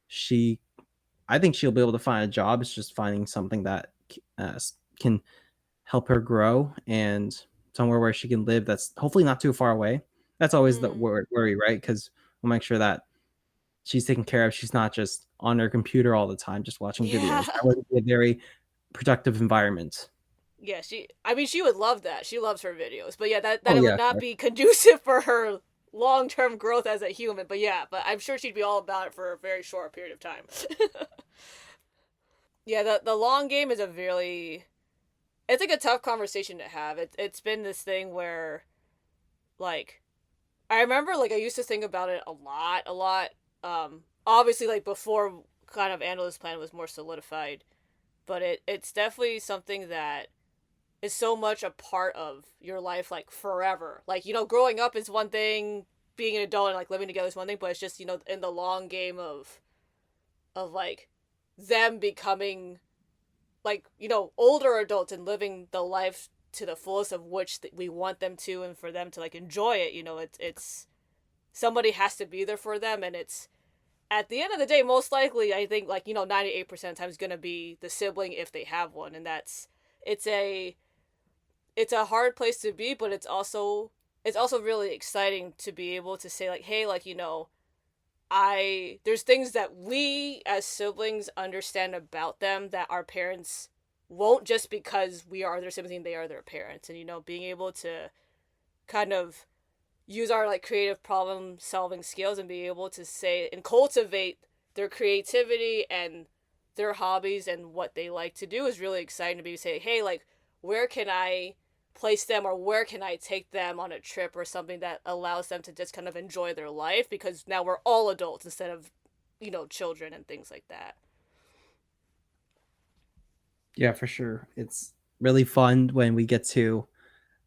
she I think she'll be able to find a job. It's just finding something that can help her grow and somewhere where she can live that's hopefully not too far away. That's always the Mm. worry, right? Because we'll make sure that she's taken care of. She's not just on her computer all the time, just watching Yeah. videos. That would be a very productive environment. Yeah, I mean she would love that. She loves her videos. But yeah, that Oh it would yeah, not be conducive for her long-term growth as a human. But yeah, but I'm sure she'd be all about it for a very short period of time. Yeah, the long game is a really it's like a tough conversation to have. It's been this thing where like I remember like I used to think about it a lot. Obviously like before kind of Angela's plan was more solidified, but it's definitely something that is so much a part of your life like forever. Like, you know, growing up is one thing, being an adult and like living together is one thing, but it's just, you know, in the long game of like them becoming like, you know, older adults and living the life to the fullest of which we want them to and for them to like enjoy it, you know, it's somebody has to be there for them and it's at the end of the day most likely I think like, you know, 98% of the time is going to be the sibling if they have one and that's it's a it's a hard place to be, but it's also really exciting to be able to say like, hey, like, you know, I there's things that we as siblings understand about them that our parents won't just because we are their siblings and they are their parents. And you know, being able to kind of use our like creative problem solving skills and be able to say and cultivate their creativity and their hobbies and what they like to do is really exciting to be say, hey, like where can I place them or where can I take them on a trip or something that allows them to just kind of enjoy their life because now we're all adults instead of, you know, children and things like that. yeah, for sure. It's really fun when we get to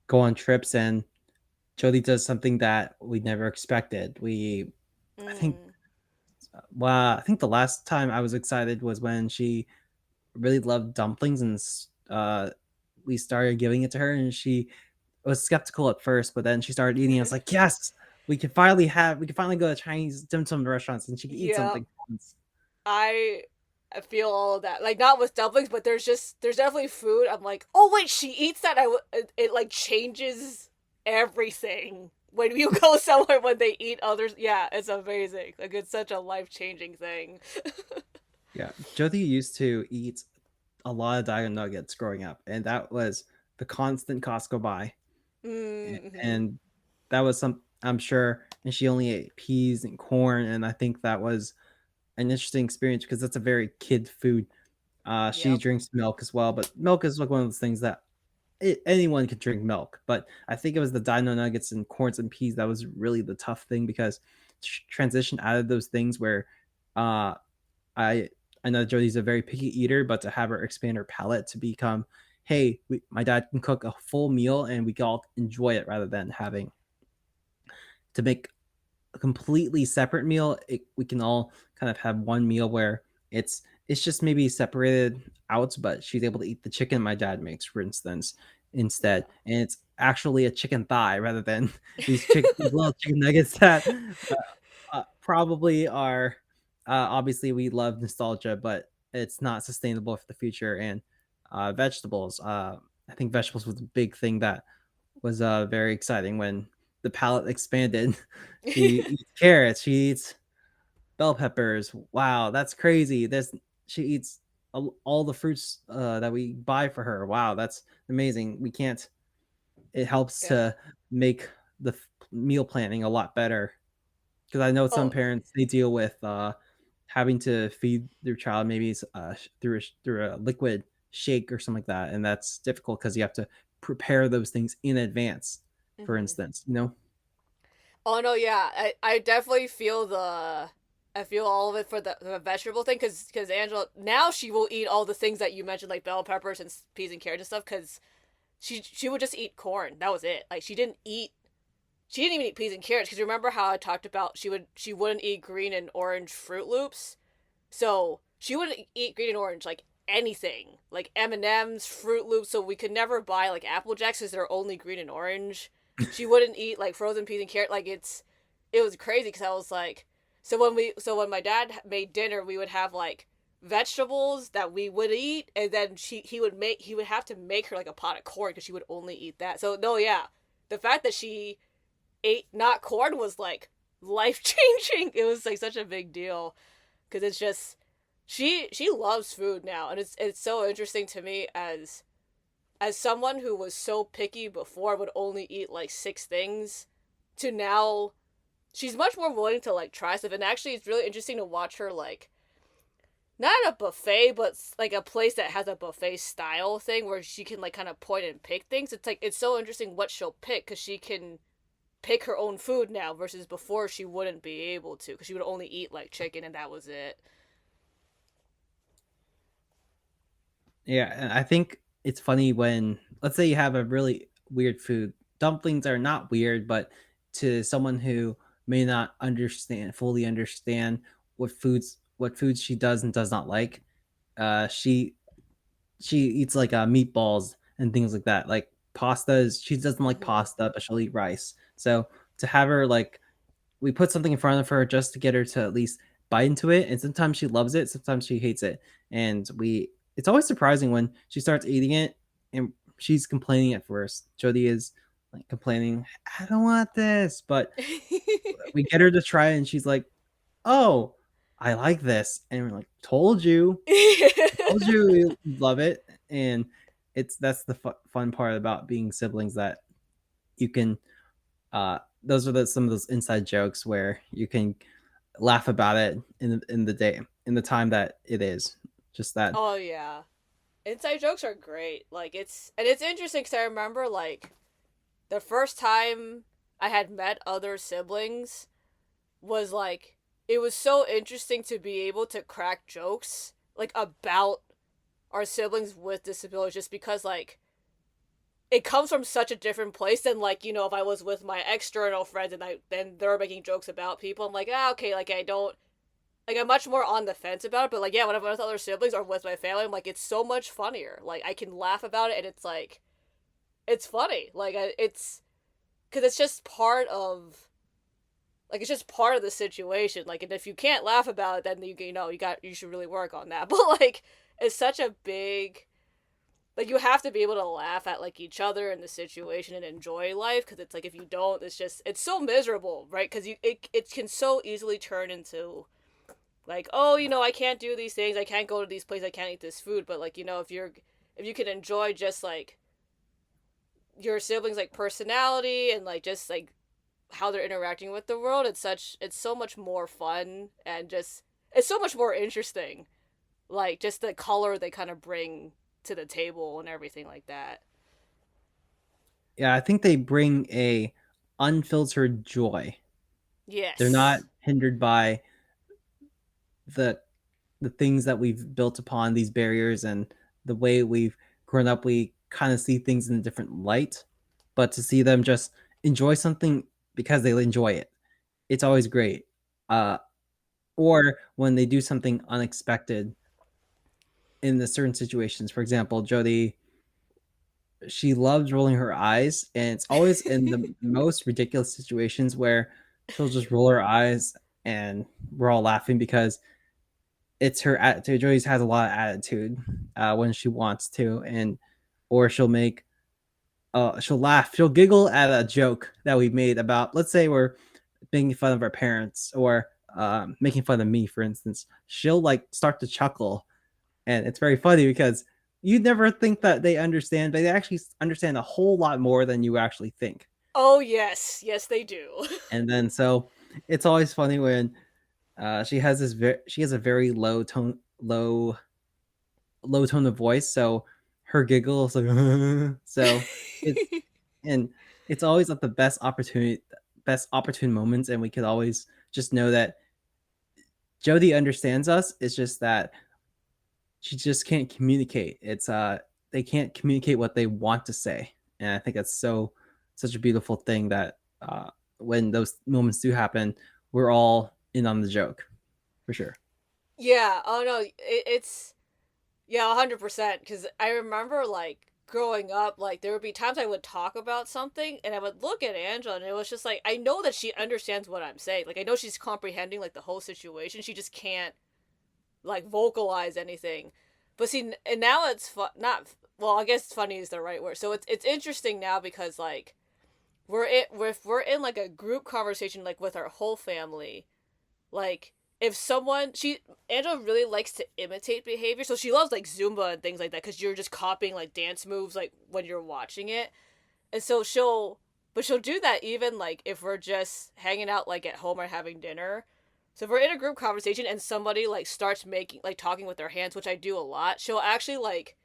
go on trips and Jody does something that we never expected. I think, Mm. I think the last time I was excited was when she really loved dumplings and we started giving it to her, and she was skeptical at first, but then she started eating. I was like, yes, we can finally go to Chinese dim sum restaurants, and she can eat Yeah, something. I I feel all of that. Like not with dumplings, but there's definitely food. I'm like, oh wait, she eats that. It like changes everything when you go somewhere when they eat others. Yeah, it's amazing. Like it's such a life changing thing. Yeah, Jody used to eat a lot of Dino Nuggets growing up, and that was the constant Costco buy. Mm-hmm. And that was some, I'm sure, and she only ate peas and corn, and I think that was an interesting experience because that's a very kid food. She Yep. drinks milk as well, but milk is like one of those things that anyone could drink milk. But I think it was the Dino Nuggets and corns and peas that was really the tough thing because transition out of those things where uh, I I know Jodie's a very picky eater, but to have her expand her palate to become, hey, my dad can cook a full meal and we can all enjoy it rather than having to make a completely separate meal. We can all kind of have one meal where it's just maybe separated out, but she's able to eat the chicken my dad makes, for instance, instead, Yeah. and it's actually a chicken thigh rather than these little chicken nuggets that probably are. Obviously, we love nostalgia, but it's not sustainable for the future. And vegetables. I think vegetables was a big thing that was very exciting when the palate expanded. She eats carrots. She eats bell peppers. Wow, that's crazy. She eats all the fruits that we buy for her. Wow, that's amazing. We can't. It helps Yeah. to make the meal planning a lot better because I know some Oh. parents they deal with having to feed their child maybe through a liquid shake or something like that, and that's difficult because you have to prepare those things in advance. For Mm-hmm. instance, you know. Oh no, yeah, I definitely feel I feel all of it for the vegetable thing because Angela now she will eat all the things that you mentioned like bell peppers and peas and carrots and stuff because she would just eat corn. That was it. Like she didn't even eat peas and carrots because remember how I talked about she wouldn't eat green and orange Fruit Loops, so she wouldn't eat green and orange like anything, like M&Ms, Fruit Loops. So we could never buy like Apple Jacks because they're only green and orange. She wouldn't eat like frozen peas and carrot. Like it was crazy because I was like, so when my dad made dinner, we would have like vegetables that we would eat, and then he would have to make her like a pot of corn because she would only eat that. So no, yeah, the fact that she ate not corn was like life changing. It was like such a big deal because it's just she loves food now, and it's so interesting to me as someone who was so picky before, would only eat like six things, to now she's much more willing to like try stuff. And actually it's really interesting to watch her like not at a buffet, but like a place that has a buffet style thing where she can like kind of point and pick things. It's like it's so interesting what she'll pick because she can pick her own food now versus before she wouldn't be able to because she would only eat like chicken and that was it. Yeah, and I think it's funny when, let's say, you have a really weird food. Dumplings are not weird, but to someone who may not fully understand what foods she does and does not like, she eats like meatballs and things like that. Like pastas, she doesn't like Mm-hmm. pasta, but she'll eat rice. So to have her like, we put something in front of her just to get her to at least bite into it, and sometimes she loves it, sometimes she hates it, and we it's always surprising when she starts eating it and she's complaining at first. Jody is like complaining, I don't want this, but we get her to try it and she's like, oh, I like this, and we're like, told you you love it. And that's the fun part about being siblings, that you can those are some of those inside jokes where you can laugh about it in the time that it is just that. Oh yeah, inside jokes are great. Like it's interesting because I remember like the first time I had met other siblings was like it was so interesting to be able to crack jokes like about our siblings with disabilities just because like it comes from such a different place than like if I was with my external friends and I then they're making jokes about people. I'm like, okay, like I don't like I'm much more on the fence about it, but like yeah, when I'm with other siblings or with my family, I'm like it's so much funnier. Like I can laugh about it and it's like it's funny. Like it's because it's just part of like it's just part of the situation. Like and if you can't laugh about it, then you should really work on that. But like it's such a big like you have to be able to laugh at like each other and the situation and enjoy life because it's like if you don't it's so miserable, right? Because it can so easily turn into like oh I can't do these things, I can't go to these places, I can't eat this food. But like if you can enjoy just like your siblings like personality and like just like how they're interacting with the world, it's so much more fun and just it's so much more interesting, like just the color they kind of bring to the table and everything like that. Yeah, I think they bring a unfiltered joy. They're not Yes. hindered by the the things that we've built upon, these barriers, and the way we've grown up. We kind of see things in a different light, but to see them just enjoy something because they enjoy it, it's always great. uh or when they do something unexpected in the certain situations. For example, Jody, she loves rolling her eyes, and it's always in the most ridiculous situations where she'll just roll her eyes, and we're all laughing because it's her attitude. Jody has a lot of attitude when she wants to, and or she'll laugh, she'll giggle at a joke that we made about, let's say we're making fun of our parents, or making fun of me, for instance. She'll like start to chuckle, and it's very funny because you'd never think that they understand, but they actually understand a whole lot more than you actually think. Oh yes, yes they do. And then so it's always funny when she has a very low tone of voice, so her giggle is like so it's and it's always at the best opportune moments, and we could always just know that Jody understands us. It's just that she just can't communicate. It's they can't communicate what they want to say, and I think that's such a beautiful thing that when those moments do happen, we're all in on the joke for sure. Yeah. Oh no, it's Yeah, 100%. Because I remember, like, growing up, like, there would be times I would talk about something and I would look at Angela and it was just like, I know that she understands what I'm saying. Like, I know she's comprehending, like, the whole situation. She just can't, like, vocalize anything. But see, and now it's not, well, I guess funny is the right word. So it's interesting now because, like, we're in, like, a group conversation, like, with our whole family, like, if someone she Angela really likes to imitate behavior, so she loves, like, Zumba and things like that because you're just copying, like, dance moves, like, when you're watching it. And so she'll do that even, like, if we're just hanging out, like, at home or having dinner. So if we're in a group conversation and somebody, like, starts making, like, talking with their hands, which I do a lot, she'll actually, like,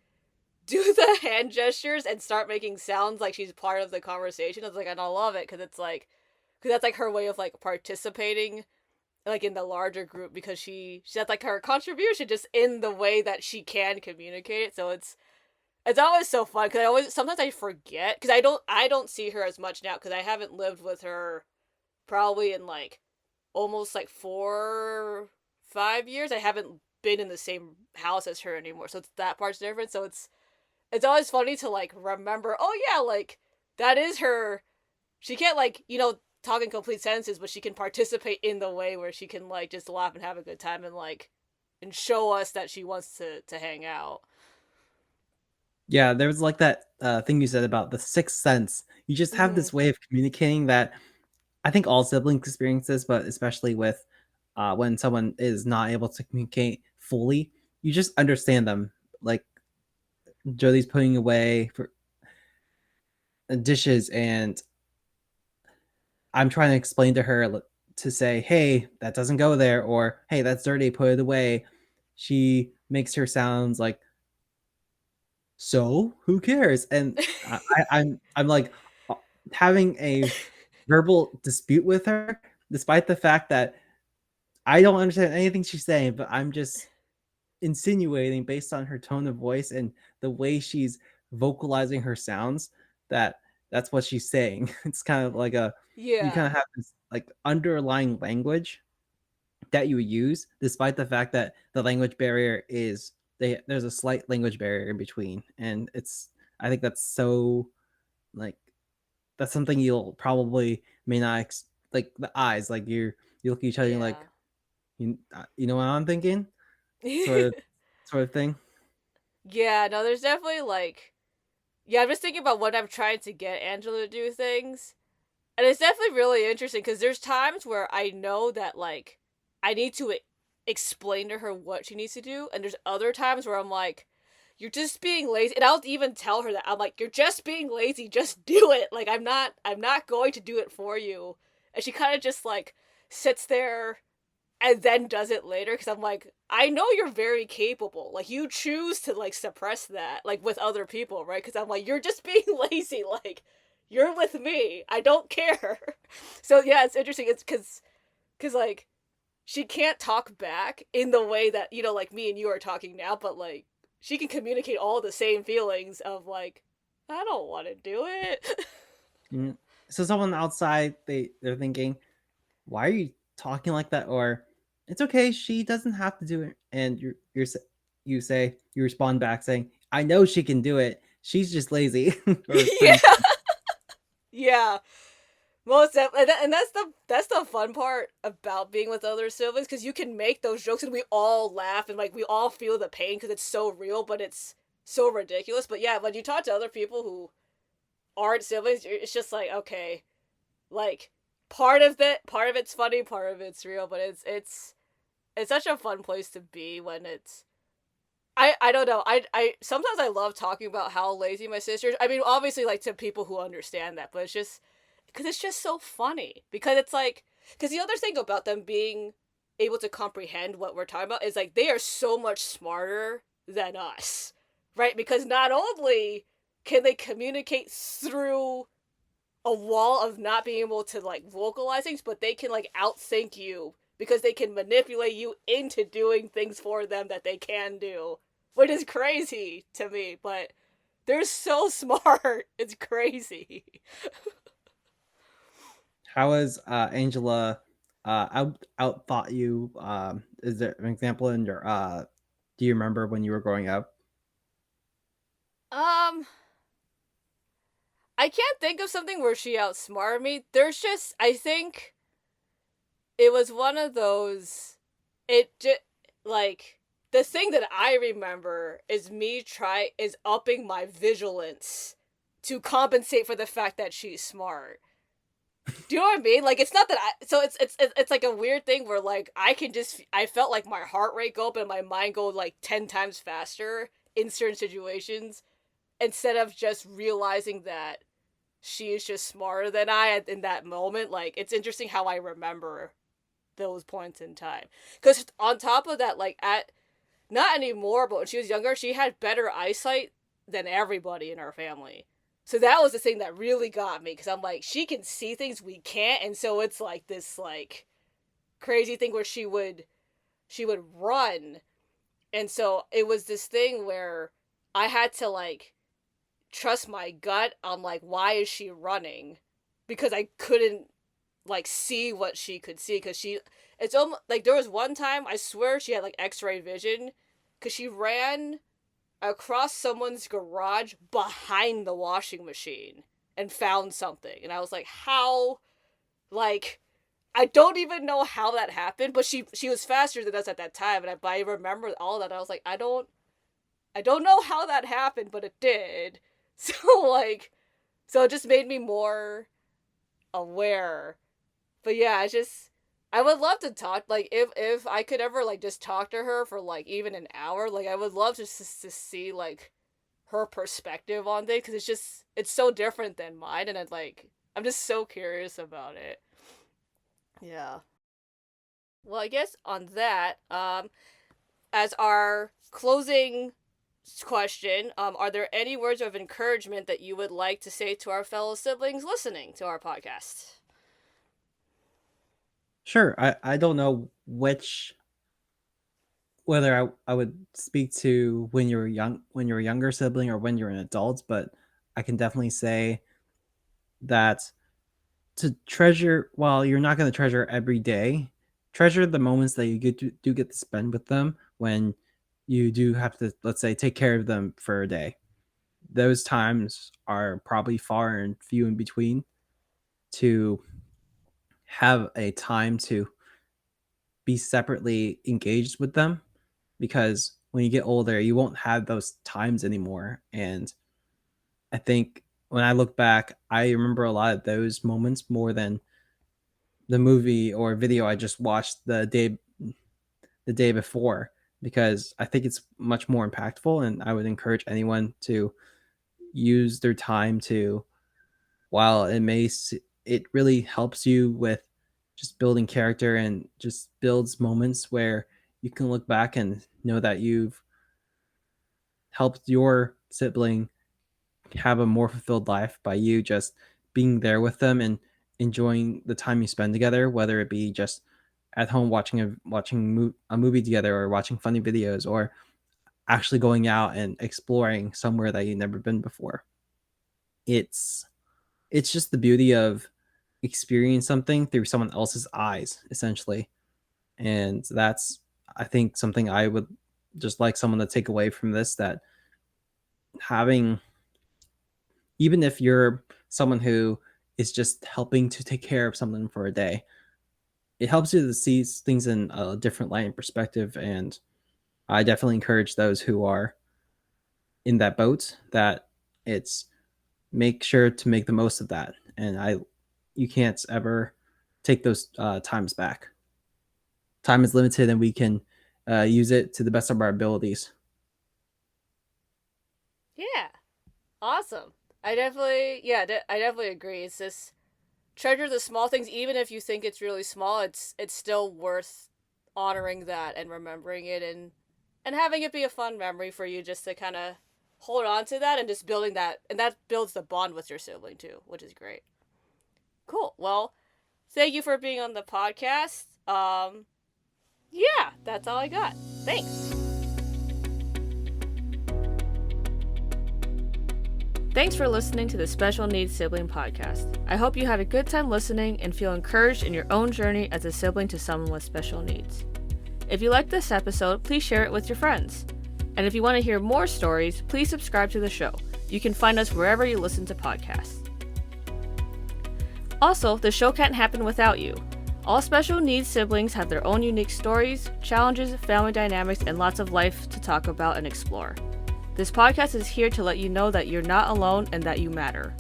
do the hand gestures and start making sounds like she's part of the conversation. It's like, and I love it because it's like, because that's, like, her way of, like, participating, like, in the larger group, because she has, like, her contribution just in the way that she can communicate it. So it's always so fun because I always sometimes I forget because I don't see her as much now because I haven't lived with her probably in, like, almost, like, 4 5 years. I haven't been in the same house as her anymore, so it's that part's different. So it's always funny to, like, remember, oh yeah, like, that is her. She can't, like, talk in complete sentences, but she can participate in the way where she can, like, just laugh and have a good time and, like, and show us that she wants to hang out. Yeah, there was like that thing you said about the sixth sense. You just have Mm-hmm. this way of communicating that I think all siblings experience this, but especially with when someone is not able to communicate fully, you just understand them. Like Jodie's putting away for dishes, and I'm trying to explain to her to say, "Hey, that doesn't go there," or "Hey, that's dirty, put it away." She makes her sounds like, "So who cares?" And I'm like having a verbal dispute with her, despite the fact that I don't understand anything she's saying, but I'm just insinuating based on her tone of voice and the way she's vocalizing her sounds that that's what she's saying. It's kind of like a you kind Yeah. of have this like underlying language that you use, despite the fact that the language barrier is there's a slight language barrier in between, and it's I think that's so like that's something you'll probably may not like the eyes like you look at each other and like Yeah. you know what I'm thinking sort of sort of thing. Yeah, no, there's definitely, like, yeah, I'm just thinking about when I'm trying to get Angela to do things. And it's definitely really interesting because there's times where I know that, like, I need to explain to her what she needs to do, and there's other times where I'm like, "You're just being lazy," and I'll even tell her that I'm like, "You're just being lazy. Just do it. Like, I'm not going to do it for you." And she kind of just, like, sits there and then does it later because I'm like, I know you're very capable. Like, you choose to, like, suppress that, like, with other people, right? Because I'm like, you're just being lazy. Like, you're with me. I don't care. So yeah, it's interesting. It's because, like, she can't talk back in the way that, like, me and you are talking now, but, like, she can communicate all the same feelings of, like, I don't want to do it. Mm. So someone outside they're thinking, why are you talking like that? Or it's okay, she doesn't have to do it. And you say you respond back saying, I know she can do it. She's just lazy or Yeah, putting. yeah. Most definitely, and that's the fun part about being with other siblings because you can make those jokes and we all laugh and, like, we all feel the pain because it's so real, but it's so ridiculous. But yeah, when you talk to other people who aren't siblings, it's just like, okay, like, part of it's funny, part of it's real, but it's such a fun place to be when it's. I don't know. I sometimes I love talking about how lazy my sister is. I mean, obviously, like, to people who understand that, but it's just because it's just so funny. Because it's like, because the other thing about them being able to comprehend what we're talking about is, like, they are so much smarter than us, right? Because not only can they communicate through a wall of not being able to, like, vocalize things, but they can, like, outthink you because they can manipulate you into doing things for them that they can do, which is crazy to me. But they're so smart. It's crazy. How has Angela out thought you? Is there an example in your do you remember when you were growing up? I can't think of something where she outsmarted me. There's just, I think it was one of those, it just, like, the thing that I remember is is upping my vigilance to compensate for the fact that she's smart. Do you know what I mean? Like, it's not that so it's like a weird thing where, like, I felt like my heart rate go up and my mind go, like, 10 times faster in certain situations instead of just realizing that she is just smarter than I in that moment. Like, it's interesting how I remember those points in time. Because on top of that, like, not anymore, but when she was younger, she had better eyesight than everybody in our family. So that was the thing that really got me, because I'm like, she can see things we can't, and so it's like this, like, crazy thing where she would run, and so it was this thing where I had to, like, trust my gut on, like, why is she running, because I couldn't, like, see what she could see, because it's almost like there was one time I swear she had, like, x-ray vision, because she ran across someone's garage behind the washing machine and found something, and I was like, how, like, I don't even know how that happened, but she was faster than us at that time, and I remember all that. I was like, I don't know how that happened, but it did. So, like, so it just made me more aware. But yeah, I would love to talk, like, if I could ever, like, just talk to her for, like, even an hour, like, I would love to see, like, her perspective on things, because it's so different than mine, and I'm just so curious about it. Yeah. Well, I guess on that, as our closing question, are there any words of encouragement that you would like to say to our fellow siblings listening to our podcast? Sure. I don't know whether I would speak to when you were a younger sibling or when you're an adult, but I can definitely say that to treasure, while you're not going to treasure every day, treasure the moments that you do get to spend with them when you do have to, let's say, take care of them for a day. Those times are probably far and few in between. To have a time to be separately engaged with them, because when you get older, you won't have those times anymore. And I think when I look back, I remember a lot of those moments more than the movie or video I just watched the day before, because I think it's much more impactful, and I would encourage anyone to use their time to, while it really helps you with just building character and just builds moments where you can look back and know that you've helped your sibling have a more fulfilled life by you just being there with them and enjoying the time you spend together, whether it be just at home watching a movie together, or watching funny videos, or actually going out and exploring somewhere that you've never been before. It's it's just the beauty of experiencing something through someone else's eyes, essentially. And that's, I think, something I would just like someone to take away from this, that having, even if you're someone who is just helping to take care of something for a day, it helps you to see things in a different light and perspective. And I definitely encourage those who are in that boat that it's make sure to make the most of that. And you can't ever take those times back. Time is limited, and we can use it to the best of our abilities. Yeah. Awesome. I definitely agree. It's just treasure the small things, even if you think it's really small. It's still worth honoring that and remembering it, and having it be a fun memory for you, just to kind of hold on to that, and just building that, and that builds the bond with your sibling too, which is great. Cool. Well, thank you for being on the podcast. Yeah, that's all I got. Thanks. Thanks for listening to the Special Needs Sibling Podcast. I hope you had a good time listening and feel encouraged in your own journey as a sibling to someone with special needs. If you liked this episode, please share it with your friends. And if you want to hear more stories, please subscribe to the show. You can find us wherever you listen to podcasts. Also, the show can't happen without you. All special needs siblings have their own unique stories, challenges, family dynamics, and lots of life to talk about and explore. This podcast is here to let you know that you're not alone and that you matter.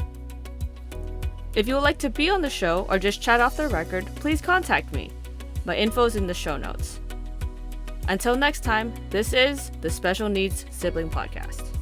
If you would like to be on the show or just chat off the record, please contact me. My info is in the show notes. Until next time, this is the Special Needs Sibling Podcast.